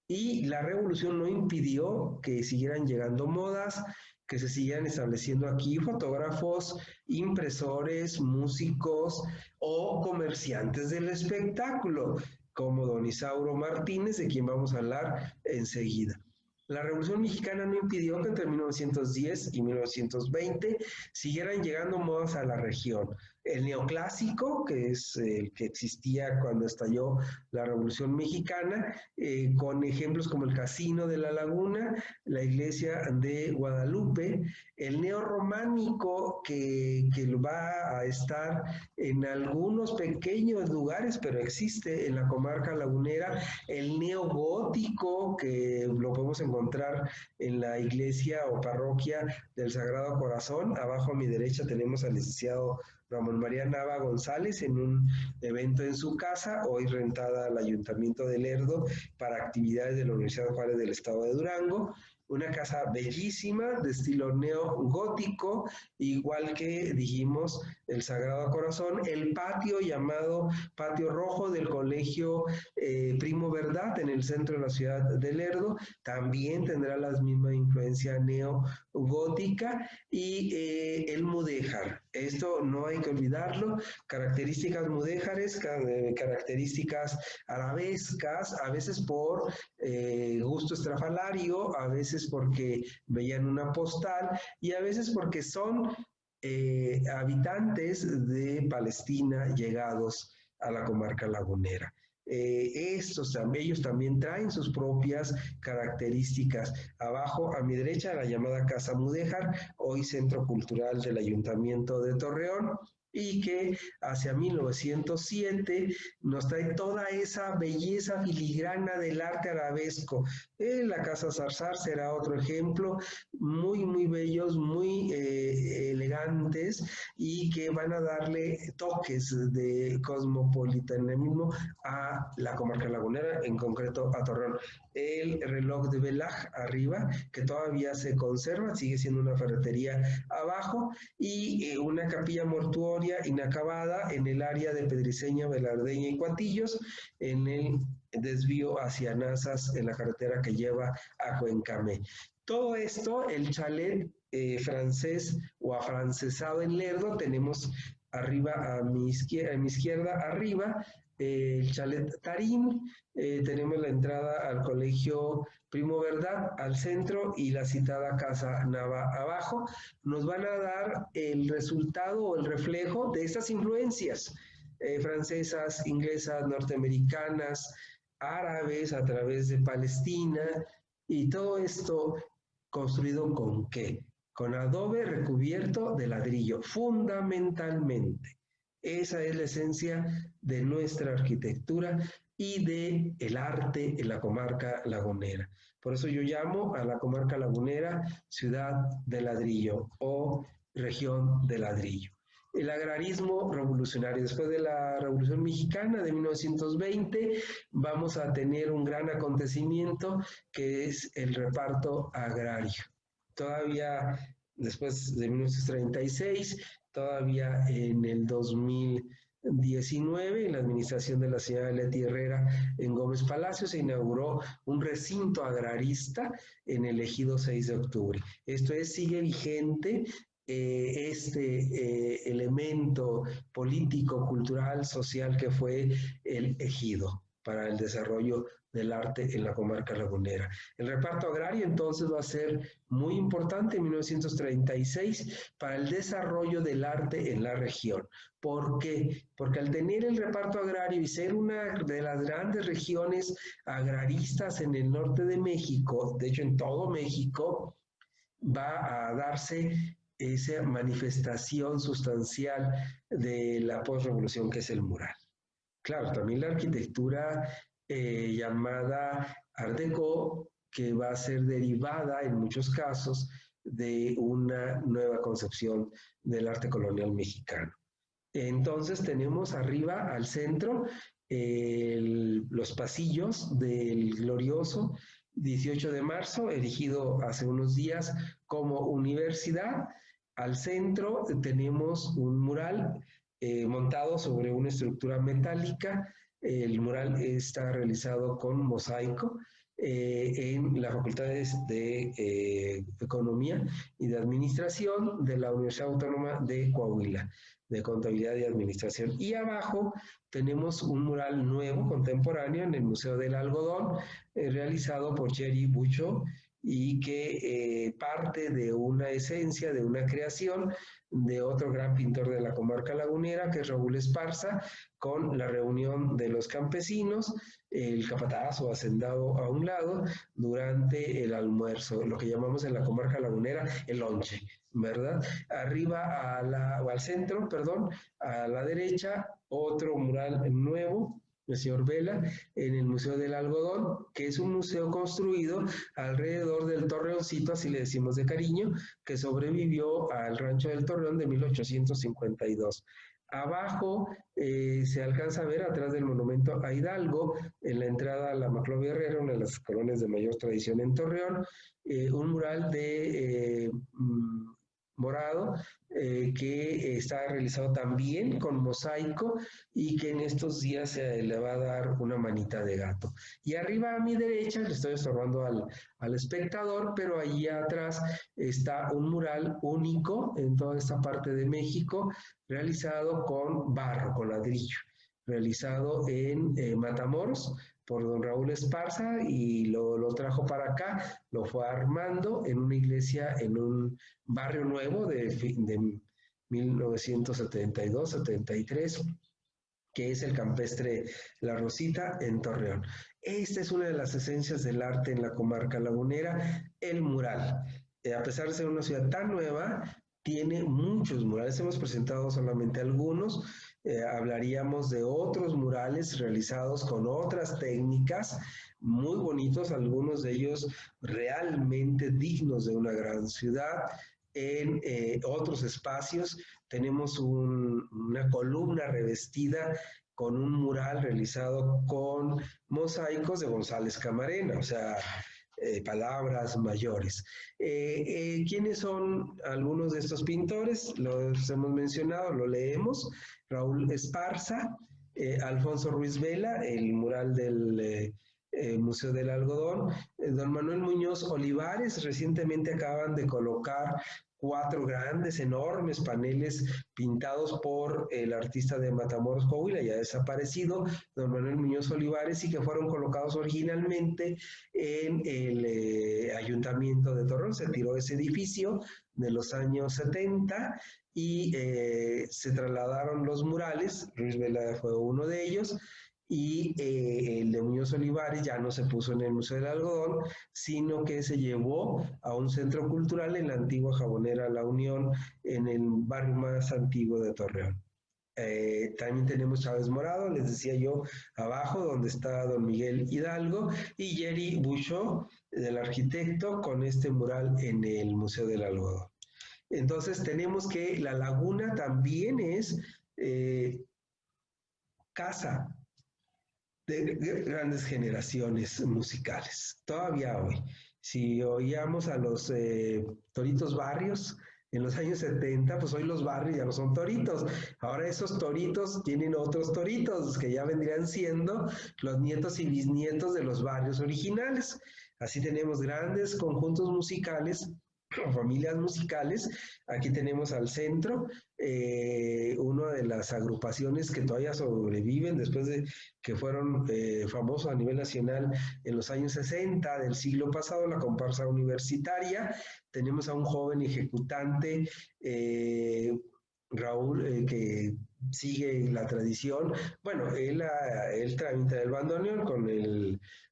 Y la revolución no impidió que siguieran llegando modas, que se siguieran estableciendo aquí fotógrafos, impresores, músicos o comerciantes del espectáculo, como don Isauro Martínez, de quien vamos a hablar enseguida. La Revolución Mexicana no impidió que entre 1910 y 1920 siguieran llegando modas a la región. El neoclásico, que es el que existía cuando estalló la Revolución Mexicana, con ejemplos como el Casino de la Laguna, la iglesia de Guadalupe, el neorrománico que va a estar en algunos pequeños lugares, pero existe en la comarca lagunera, el neogótico, que lo podemos encontrar en la iglesia o parroquia del Sagrado Corazón. Abajo a mi derecha tenemos al licenciado Ramón María Nava González en un evento en su casa, hoy rentada al Ayuntamiento de Lerdo para actividades de la Universidad Juárez del Estado de Durango. Una casa bellísima de estilo neogótico, igual que dijimos el Sagrado Corazón, el patio llamado Patio Rojo del Colegio Primo Verdad en el centro de la ciudad de Lerdo, también tendrá la misma influencia neogótica, y el mudéjar. Esto no hay que olvidarlo, características mudéjares, características arabescas, a veces por gusto estrafalario, a veces porque veían una postal y a veces porque son habitantes de Palestina llegados a la comarca lagunera. Ellos también traen sus propias características. Abajo a mi derecha la llamada Casa Mudéjar, hoy Centro Cultural del Ayuntamiento de Torreón, y que hacia 1907 nos trae toda esa belleza filigrana del arte arabesco. La Casa Zarzar será otro ejemplo, muy, muy bellos, muy elegantes, y que van a darle toques de cosmopolitanismo a la comarca lagunera, en concreto a Torreón. El reloj de Belaj arriba, que todavía se conserva, sigue siendo una ferretería abajo, y una capilla mortuoria inacabada en el área de Pedriceña, Velardeña y Cuatillos, en el desvío hacia Nazas, en la carretera que lleva a Cuencamé. Todo esto, el chalet francés o afrancesado en Lerdo, tenemos arriba a mi izquierda arriba, el chalet Tarín, tenemos la entrada al colegio Primo Verdad al centro y la citada Casa Nava abajo. Nos van a dar el resultado o el reflejo de estas influencias francesas, inglesas, norteamericanas, árabes a través de Palestina, y todo esto construido ¿con qué? Con adobe recubierto de ladrillo, fundamentalmente. Esa es la esencia de nuestra arquitectura y de el arte en la comarca lagunera. Por eso yo llamo a la comarca lagunera ciudad de ladrillo o región de ladrillo. El agrarismo revolucionario. Después de la Revolución Mexicana de 1920, vamos a tener un gran acontecimiento que es el reparto agrario. Todavía después de 1936, todavía en el 2019, en la administración de la señora Leti Herrera en Gómez Palacio, se inauguró un recinto agrarista en el ejido 6 de octubre. Esto es, sigue vigente este elemento político, cultural, social que fue el ejido para el desarrollo del arte en la comarca lagunera. El reparto agrario entonces va a ser muy importante en 1936 para el desarrollo del arte en la región. ¿Por qué? Porque al tener el reparto agrario y ser una de las grandes regiones agraristas en el norte de México, de hecho en todo México, va a darse esa manifestación sustancial de la postrevolución que es el mural. Claro, también la arquitectura llamada Art Deco, que va a ser derivada en muchos casos de una nueva concepción del arte colonial mexicano. Entonces tenemos arriba al centro los pasillos del glorioso 18 de marzo, erigido hace unos días como universidad. Al centro tenemos un mural montado sobre una estructura metálica. El mural está realizado con mosaico en la Facultad de Economía y de Administración de la Universidad Autónoma de Coahuila, de Contabilidad y Administración. Y abajo tenemos un mural nuevo, contemporáneo, en el Museo del Algodón, realizado por Jerry Bucho, y que parte de una esencia, de una creación de otro gran pintor de la comarca lagunera, que es Raúl Esparza, con la reunión de los campesinos, el capataz o hacendado a un lado, durante el almuerzo, lo que llamamos en la comarca lagunera el lonche, ¿verdad? Arriba o al centro, perdón, a la derecha, otro mural nuevo, el señor Vela, en el Museo del Algodón, que es un museo construido alrededor del Torreoncito, así le decimos de cariño, que sobrevivió al rancho del Torreón de 1852. Abajo se alcanza a ver, atrás del monumento a Hidalgo, en la entrada a la Maclovia Herrera, una de las colonias de mayor tradición en Torreón, un mural de morado que está realizado también con mosaico y que en estos días se le va a dar una manita de gato. Y arriba a mi derecha, le estoy estorbando al espectador, pero allí atrás está un mural único en toda esta parte de México, realizado con barro, con ladrillo, realizado en Matamoros por don Raúl Esparza, y lo trajo para acá, lo fue armando en una iglesia en un barrio nuevo de 1972-73, que es el campestre La Rosita en Torreón. Esta es una de las esencias del arte en la comarca lagunera, el mural. A pesar de ser una ciudad tan nueva, tiene muchos murales. Hemos presentado solamente algunos. Hablaríamos de otros murales realizados con otras técnicas, muy bonitos, algunos de ellos realmente dignos de una gran ciudad. En otros espacios tenemos una columna revestida con un mural realizado con mosaicos de González Camarena, o sea, palabras mayores. ¿Quiénes son algunos de estos pintores? Los hemos mencionado, lo leemos. Raúl Esparza, Alfonso Ruiz Vela, el mural del Museo del Algodón, don Manuel Muñoz Olivares, recientemente acaban de colocar 4 grandes, enormes paneles pintados por el artista de Matamoros, Coahuila, ya desaparecido, don Manuel Muñoz Olivares, y que fueron colocados originalmente en el Ayuntamiento de Torreón. Se tiró ese edificio de los años 70 y se trasladaron los murales. Ruiz Vela fue uno de ellos, y el de Muñoz Olivares ya no se puso en el Museo del Algodón, sino que se llevó a un centro cultural en la antigua jabonera La Unión, en el barrio más antiguo de Torreón. También tenemos Chávez Morado, les decía yo, abajo, donde está don Miguel Hidalgo, y Jerry Bucho, del arquitecto, con este mural en el Museo del Algodón. Entonces tenemos que la laguna también es casa de grandes generaciones musicales, todavía hoy. Si oíamos a los Toritos Barrios en los años 70, pues hoy los barrios ya no son toritos. Ahora esos toritos tienen otros toritos, que ya vendrían siendo los nietos y bisnietos de los barrios originales. Así tenemos grandes conjuntos musicales familias musicales. Aquí tenemos al centro una de las agrupaciones que todavía sobreviven después de que fueron famosos a nivel nacional en los años 60 del siglo pasado, la comparsa universitaria. Tenemos a un joven ejecutante, Raúl, que sigue la tradición. Bueno, él tramita el bandoneón con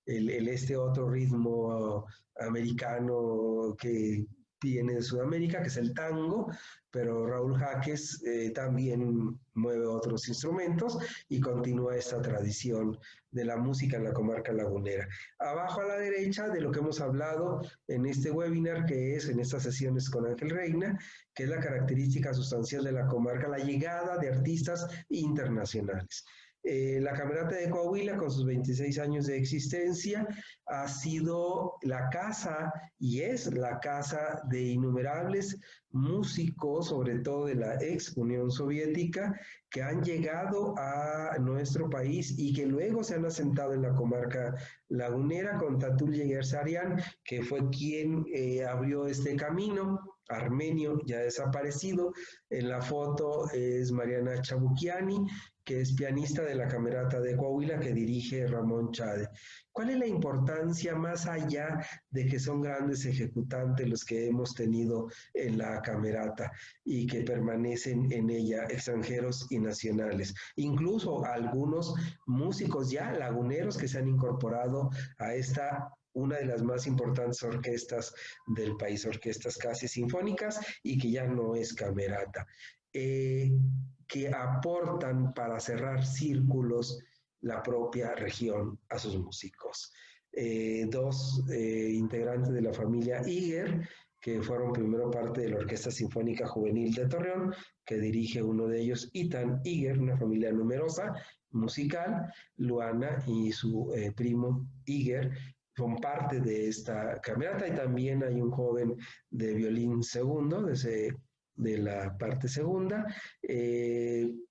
este otro ritmo americano que viene de Sudamérica, que es el tango, pero Raúl Jaques también mueve otros instrumentos y continúa esta tradición de la música en la comarca lagunera. Abajo a la derecha de lo que hemos hablado en este webinar, que es en estas sesiones con Ángel Reina, que es la característica sustancial de la comarca, la llegada de artistas internacionales. La Camerata de Coahuila, con sus 26 años de existencia, ha sido la casa y es la casa de innumerables músicos, sobre todo de la ex Unión Soviética, que han llegado a nuestro país y que luego se han asentado en la comarca lagunera, con Tatul Yegersarian, que fue quien abrió este camino, armenio ya desaparecido. En la foto es Mariana Chabuquiani, que es pianista de la Camerata de Coahuila, que dirige Ramón Chade. ¿Cuál es la importancia más allá de que son grandes ejecutantes los que hemos tenido en la Camerata y que permanecen en ella, extranjeros y nacionales? Incluso algunos músicos ya laguneros que se han incorporado a esta una de las más importantes orquestas del país, orquestas casi sinfónicas y que ya no es camerata, que aportan para cerrar círculos la propia región a sus músicos. Dos integrantes de la familia Iger, que fueron primero parte de la Orquesta Sinfónica Juvenil de Torreón, que dirige uno de ellos, Itan Iger, una familia numerosa, musical. Luana y su primo Iger son parte de esta camerata, y también hay un joven de violín segundo, de la parte segunda,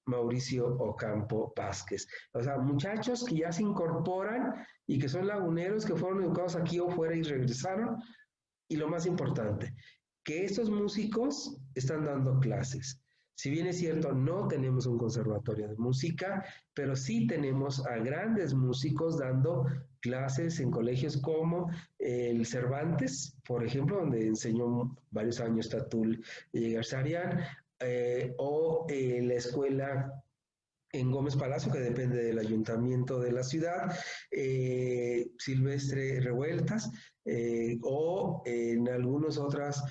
Mauricio Ocampo Vázquez. O sea, muchachos que ya se incorporan y que son laguneros, que fueron educados aquí o fuera y regresaron. Y lo más importante, que estos músicos están dando clases. Si bien es cierto, no tenemos un conservatorio de música, pero sí tenemos a grandes músicos dando clases en colegios como el Cervantes, por ejemplo, donde enseñó varios años Tatul Yegersarian, o la escuela en Gómez Palacio, que depende del ayuntamiento de la ciudad, Silvestre Revueltas, o en algunas otras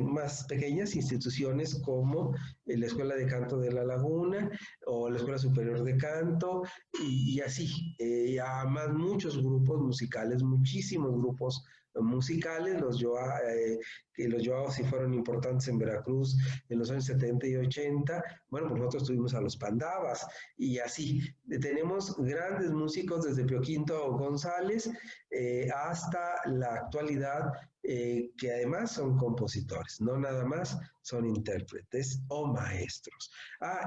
más pequeñas instituciones como la Escuela de Canto de la Laguna o la Escuela Superior de Canto, y así, además muchos grupos musicales, muchísimos grupos musicales. Los Joao sí fueron importantes en Veracruz en los años 70 y 80. Bueno, pues nosotros tuvimos a los Pandavas y así. Tenemos grandes músicos desde Pio Quinto González hasta la actualidad, que además son compositores, no nada más son intérpretes o maestros.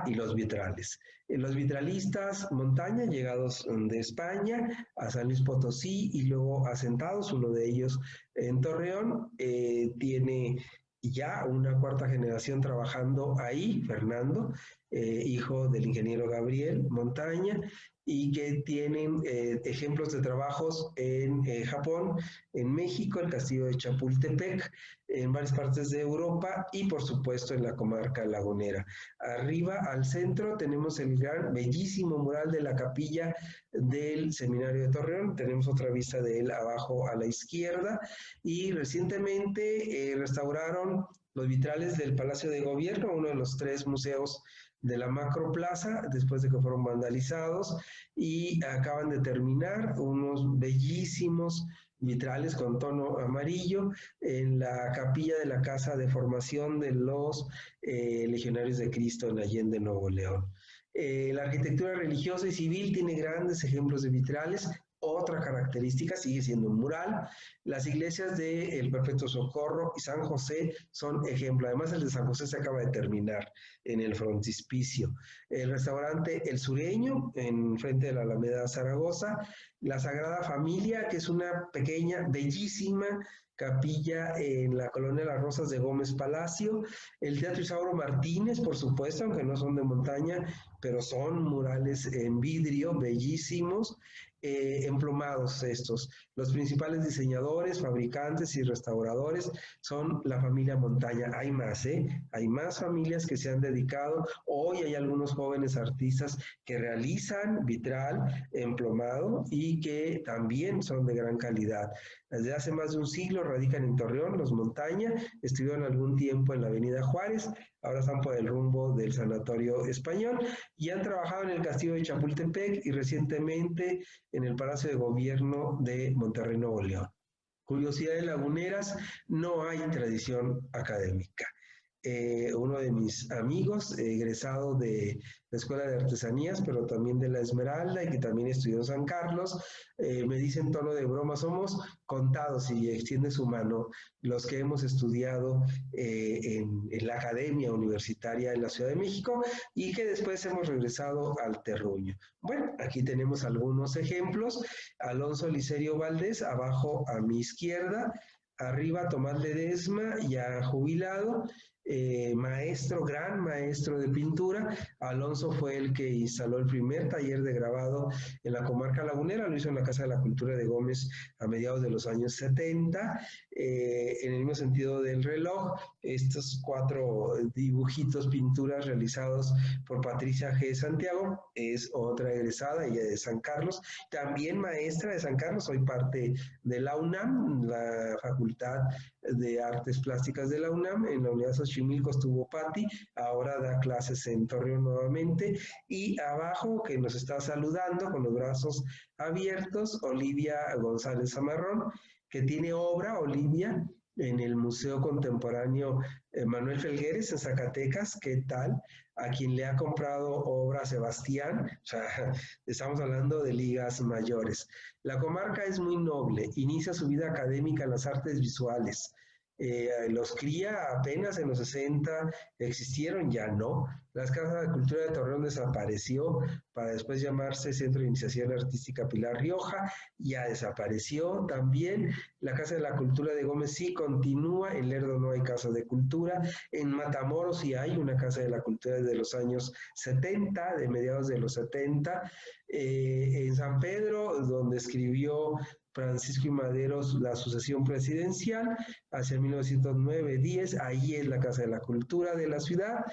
Y los vitrales. Los vitralistas montaña, llegados de España a San Luis Potosí y luego asentados, uno de ellos en Torreón, tiene ya una cuarta generación trabajando ahí, Fernando, hijo del ingeniero Gabriel Montaña, y que tienen ejemplos de trabajos en Japón, en México, el castillo de Chapultepec, en varias partes de Europa y por supuesto en la comarca lagunera. Arriba al centro tenemos el gran, bellísimo mural de la capilla del Seminario de Torreón. Tenemos otra vista de él abajo a la izquierda, y recientemente restauraron los vitrales del Palacio de Gobierno, uno de los 3 museos de la Macroplaza, después de que fueron vandalizados, y acaban de terminar unos bellísimos vitrales con tono amarillo en la capilla de la Casa de Formación de los Legionarios de Cristo en Allende, Nuevo León. La arquitectura religiosa y civil tiene grandes ejemplos de vitrales, Otra característica sigue siendo un mural. Las iglesias del Perpetuo Socorro y San José son ejemplo. Además, el de San José se acaba de terminar en el frontispicio. El restaurante El Sureño, en frente de la Alameda Zaragoza. La Sagrada Familia, que es una pequeña, bellísima capilla en la colonia Las Rosas de Gómez Palacio. El Teatro Isauro Martínez, por supuesto, aunque no son de montaña, pero son murales en vidrio bellísimos, emplumados estos. Los principales diseñadores, fabricantes y restauradores son la familia Montaña. Hay más, ¿eh? Hay más familias que se han dedicado. Hoy hay algunos jóvenes artistas que realizan vitral emplumado y que también son de gran calidad. Desde hace más de un siglo radican en Torreón, los Montaña, estuvieron algún tiempo en la Avenida Juárez, ahora están por el rumbo del Sanatorio Español y han trabajado en el Castillo de Chapultepec y recientemente en el Palacio de Gobierno de Monterrey, Nuevo León. Curiosidades laguneras, no hay tradición académica. Uno de mis amigos, egresado de la Escuela de Artesanías, pero también de la Esmeralda y que también estudió en San Carlos, me dice en tono de broma, somos contados y extiende su mano los que hemos estudiado en la Academia Universitaria en la Ciudad de México y que después hemos regresado al terruño. Bueno, aquí tenemos algunos ejemplos. Alonso Licerio Valdés, abajo a mi izquierda, arriba Tomás Ledesma, ya jubilado, maestro, gran maestro de pintura. Alonso fue el que instaló el primer taller de grabado en la comarca lagunera, lo hizo en la Casa de la Cultura de Gómez a mediados de los años 70. En el mismo sentido del reloj, estos 4 dibujitos, pinturas realizados por Patricia G. Santiago, es otra egresada, ella de San Carlos, también maestra de San Carlos, soy parte de la UNAM, la Facultad de Artes Plásticas de la UNAM. En la Unidad Xochimilco estuvo Patti, ahora da clases en Torreón nuevamente. Y abajo, que nos está saludando con los brazos abiertos, Olivia González Zamarrón, que tiene obra, Olivia, en el Museo Contemporáneo Manuel Felgueres en Zacatecas. ¿Qué tal? A quien le ha comprado obra Sebastián, o sea, estamos hablando de ligas mayores. La comarca es muy noble, inicia su vida académica en las artes visuales. Los cría apenas en los 60, existieron, ya no. Las Casas de Cultura de Torreón desapareció para después llamarse Centro de Iniciación Artística Pilar Rioja, ya desapareció también. La Casa de la Cultura de Gómez sí continúa, en Lerdo no hay Casa de Cultura, en Matamoros sí hay una Casa de la Cultura desde los años 70, de mediados de los 70, en San Pedro, donde escribió Francisco y Maderos la sucesión presidencial hacia 1909-10, ahí es la Casa de la Cultura de la ciudad,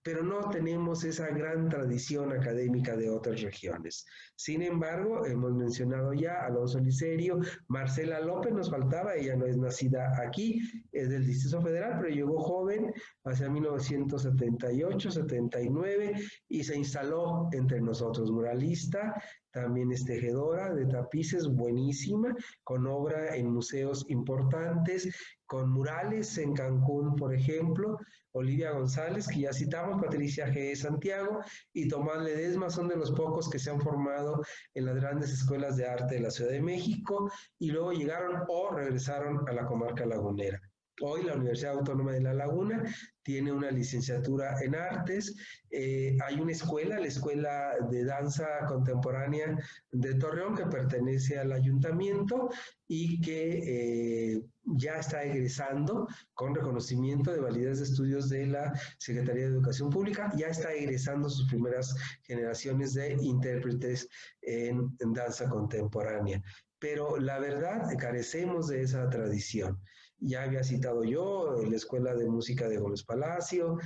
pero no tenemos esa gran tradición académica de otras regiones. Sin embargo, hemos mencionado ya Alonso Licerio, Marcela López nos faltaba, ella no es nacida aquí, es del Distrito Federal, pero llegó joven hacia 1978-79 y se instaló entre nosotros, muralista, también es tejedora de tapices, buenísima, con obra en museos importantes, con murales en Cancún, por ejemplo. Olivia González, que ya citamos, Patricia G. Santiago y Tomás Ledesma son de los pocos que se han formado en las grandes escuelas de arte de la Ciudad de México y luego llegaron o regresaron a la comarca lagunera. Hoy la Universidad Autónoma de La Laguna tiene una licenciatura en artes, hay una escuela, la Escuela de Danza Contemporánea de Torreón, que pertenece al ayuntamiento y que ya está egresando con reconocimiento de validez de estudios de la Secretaría de Educación Pública, ya está egresando sus primeras generaciones de intérpretes en danza contemporánea. Pero la verdad, carecemos de esa tradición. Ya había citado yo la Escuela de Música de Gómez Palacio,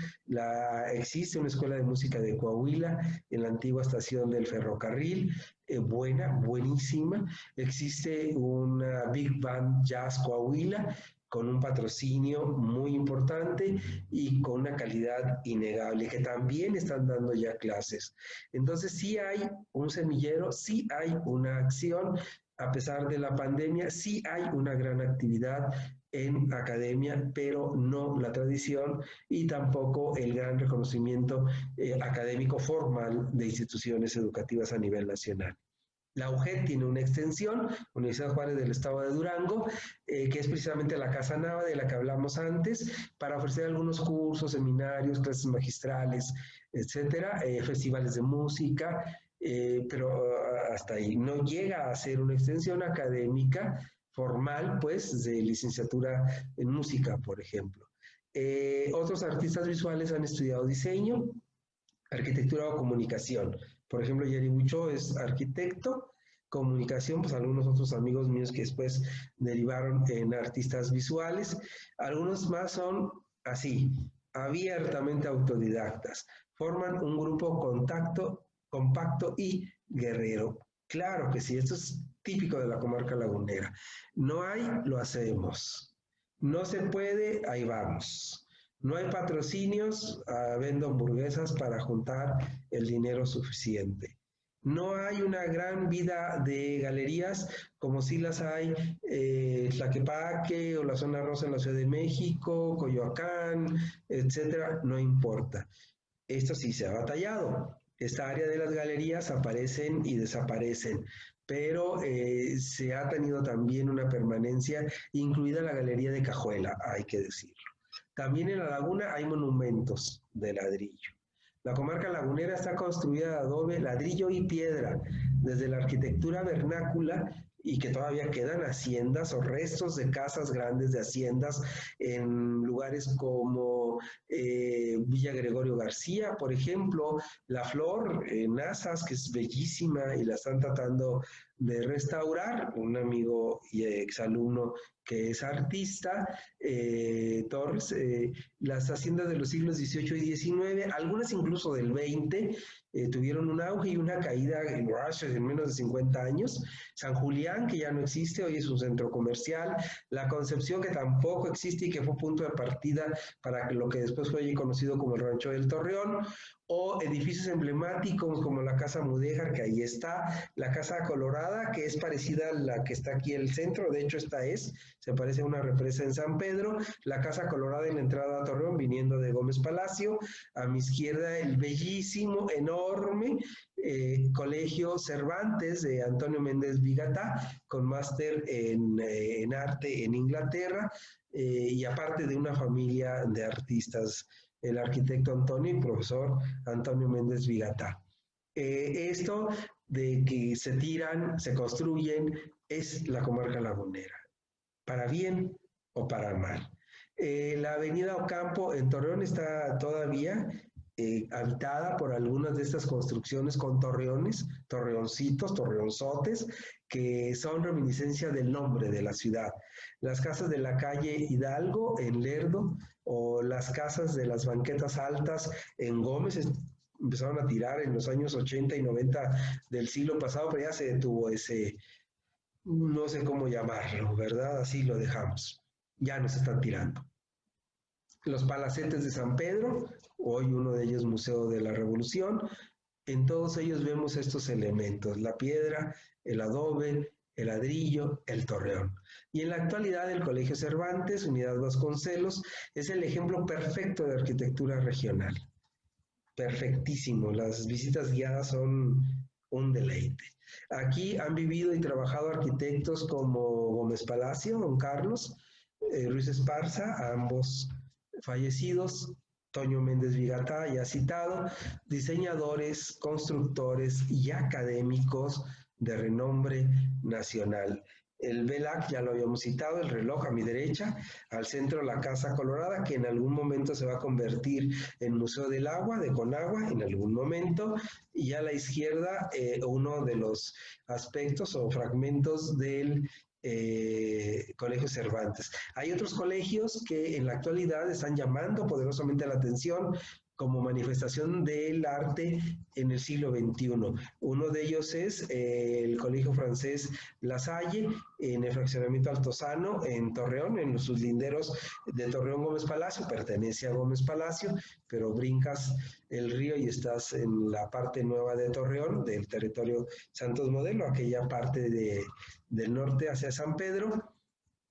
existe una Escuela de Música de Coahuila en la antigua estación del ferrocarril, buenísima. Existe una Big Band Jazz Coahuila con un patrocinio muy importante y con una calidad innegable, que también están dando ya clases. Entonces sí hay un semillero, sí hay una acción, a pesar de la pandemia, sí hay una gran actividad en academia, pero no la tradición y tampoco el gran reconocimiento académico formal de instituciones educativas a nivel nacional. La UJED tiene una extensión, Universidad Juárez del Estado de Durango, que es precisamente la Casa Nava de la que hablamos antes, para ofrecer algunos cursos, seminarios, clases magistrales, etcétera, festivales de música, pero hasta ahí. No llega a ser una extensión académica formal, pues, de licenciatura en música, por ejemplo. Otros artistas visuales han estudiado diseño, arquitectura o comunicación. Por ejemplo, Yeri Bucho es arquitecto, comunicación, pues algunos otros amigos míos que después derivaron en artistas visuales. Algunos más son así, abiertamente autodidactas. Forman un grupo compacto y guerrero. Claro que sí, esto es típico de la comarca lagunera. No hay, lo hacemos. No se puede, ahí vamos. No hay patrocinios, vendo hamburguesas para juntar el dinero suficiente. No hay una gran vida de galerías como si las hay Tlaquepaque o la zona rosa en la Ciudad de México, Coyoacán, etcétera, no importa. Esto sí se ha batallado. Esta área de las galerías aparecen y desaparecen, pero se ha tenido también una permanencia, incluida la Galería de Cajuela, hay que decirlo. También en la laguna hay monumentos de ladrillo. La comarca lagunera está construida de adobe, ladrillo y piedra, desde la arquitectura vernácula y que todavía quedan haciendas o restos de casas grandes de haciendas en lugares como Villa Gregorio García, por ejemplo, La Flor, Nazas, que es bellísima y la están tratando de restaurar, un amigo y exalumno que es artista, Torres, las haciendas de los siglos XVIII y XIX, algunas incluso del XX, tuvieron un auge y una caída en menos de 50 años. San Julián, que ya no existe, hoy es un centro comercial. La Concepción, que tampoco existe y que fue punto de partida para lo que después fue conocido como el Rancho del Torreón. O edificios emblemáticos como la Casa Mudéjar, que ahí está, la Casa Colorada, que es parecida a la que está aquí en el centro, de hecho se parece a una represa en San Pedro, la Casa Colorada en la entrada a Torreón, viniendo de Gómez Palacio, a mi izquierda el bellísimo, enorme Colegio Cervantes de Antonio Méndez Vigatá, con máster en arte en Inglaterra, y aparte de una familia de artistas, el arquitecto Antonio y profesor Antonio Méndez Vigatá. Esto de que se tiran, se construyen, es la comarca lagunera, para bien o para mal. La avenida Ocampo en Torreón está todavía habitada por algunas de estas construcciones con torreones, torreoncitos, torreonzotes, que son reminiscencia del nombre de la ciudad. Las casas de la calle Hidalgo en Lerdo o las casas de las banquetas altas en Gómez empezaron a tirar en los años 80 y 90 del siglo pasado, pero ya se detuvo ese, no sé cómo llamarlo, ¿verdad? Así lo dejamos. Ya nos están tirando. Los palacetes de San Pedro, hoy uno de ellos Museo de la Revolución, en todos ellos vemos estos elementos, la piedra, el adobe, el ladrillo, el torreón. Y en la actualidad el Colegio Cervantes, Unidad Vasconcelos, es el ejemplo perfecto de arquitectura regional. Perfectísimo, las visitas guiadas son un deleite. Aquí han vivido y trabajado arquitectos como Gómez Palacio, don Carlos, Ruiz Esparza, ambos fallecidos, Toño Méndez Vigatá, ya citado, diseñadores, constructores y académicos de renombre nacional. El VELAC, ya lo habíamos citado, el reloj a mi derecha, al centro la Casa Colorada, que en algún momento se va a convertir en Museo del Agua, de Conagua, en algún momento, y a la izquierda uno de los aspectos o fragmentos del Colegio Cervantes. Hay otros colegios que en la actualidad están llamando poderosamente la atención como manifestación del arte en el siglo XXI. Uno de ellos es el Colegio Francés La Salle, en el fraccionamiento Altozano, en Torreón, en sus linderos de Torreón Gómez Palacio, pertenece a Gómez Palacio, pero brincas el río y estás en la parte nueva de Torreón, del territorio Santos Modelo, aquella parte del norte hacia San Pedro,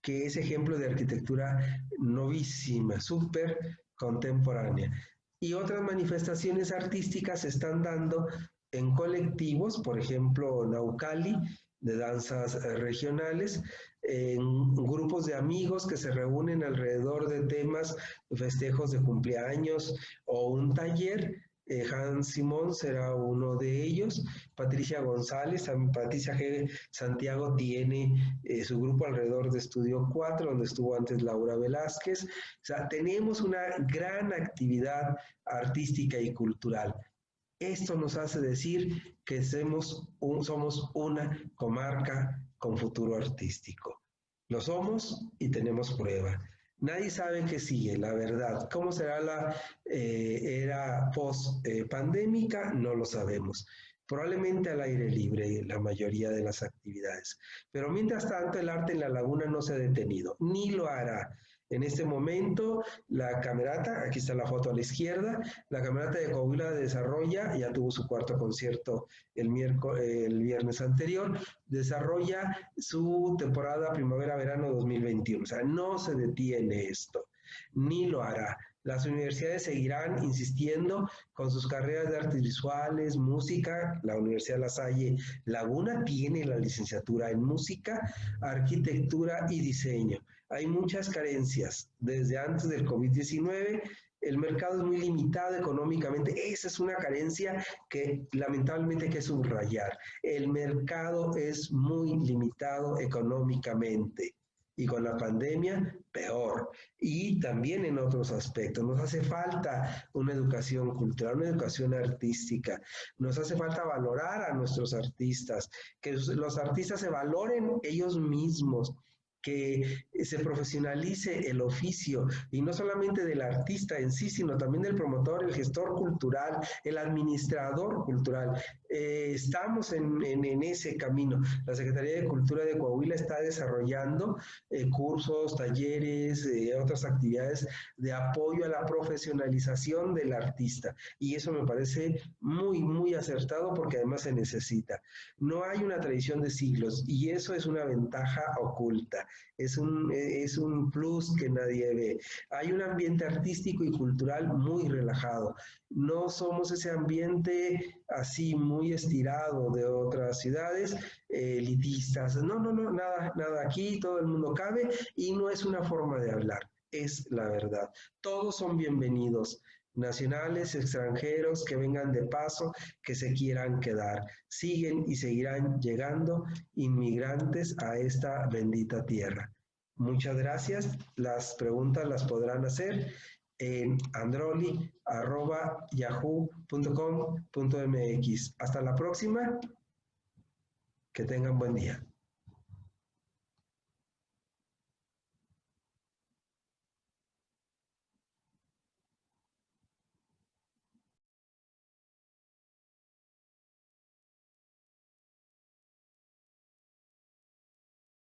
que es ejemplo de arquitectura novísima, súper contemporánea. Y otras manifestaciones artísticas se están dando en colectivos, por ejemplo, Naucali, de danzas regionales, en grupos de amigos que se reúnen alrededor de temas, festejos de cumpleaños o un taller. Hans Simón será uno de ellos. Patricia González, Patricia G. Santiago tiene su grupo alrededor de Estudio 4, donde estuvo antes Laura Velázquez. O sea, tenemos una gran actividad artística y cultural. Esto nos hace decir que somos una comarca con futuro artístico. Lo somos y tenemos prueba. Nadie sabe qué sigue, la verdad. ¿Cómo será la era post-pandémica? No lo sabemos. Probablemente al aire libre la mayoría de las actividades. Pero mientras tanto, el arte en la laguna no se ha detenido, ni lo hará. En este momento, la camerata, aquí está la foto a la izquierda, la camerata de Coahuila desarrolla, ya tuvo su cuarto concierto el viernes anterior, desarrolla su temporada primavera-verano 2021. O sea, no se detiene esto, ni lo hará. Las universidades seguirán insistiendo con sus carreras de artes visuales, música. La Universidad La Salle Laguna tiene la licenciatura en música, arquitectura y diseño. Hay muchas carencias desde antes del COVID-19. El mercado es muy limitado económicamente. Esa es una carencia que lamentablemente hay que subrayar. El mercado es muy limitado económicamente. Y con la pandemia, peor. Y también en otros aspectos. Nos hace falta una educación cultural, una educación artística. Nos hace falta valorar a nuestros artistas, que los artistas se valoren ellos mismos, que se profesionalice el oficio, y no solamente del artista en sí, sino también del promotor, el gestor cultural, el administrador cultural. Estamos en ese camino. La Secretaría de Cultura de Coahuila está desarrollando cursos, talleres, otras actividades de apoyo a la profesionalización del artista, y eso me parece muy, muy acertado porque además se necesita. No hay una tradición de siglos y eso es una ventaja oculta. Es un plus que nadie ve. Hay un ambiente artístico y cultural muy relajado. No somos ese ambiente así muy estirado de otras ciudades, elitistas. No, no, no, nada, nada. Aquí todo el mundo cabe y no es una forma de hablar, es la verdad. Todos son bienvenidos, nacionales, extranjeros, que vengan de paso, que se quieran quedar. Siguen y seguirán llegando inmigrantes a esta bendita tierra. Muchas gracias. Las preguntas las podrán hacer en androli@yahoo.com.mx. Hasta la próxima. Que tengan buen día.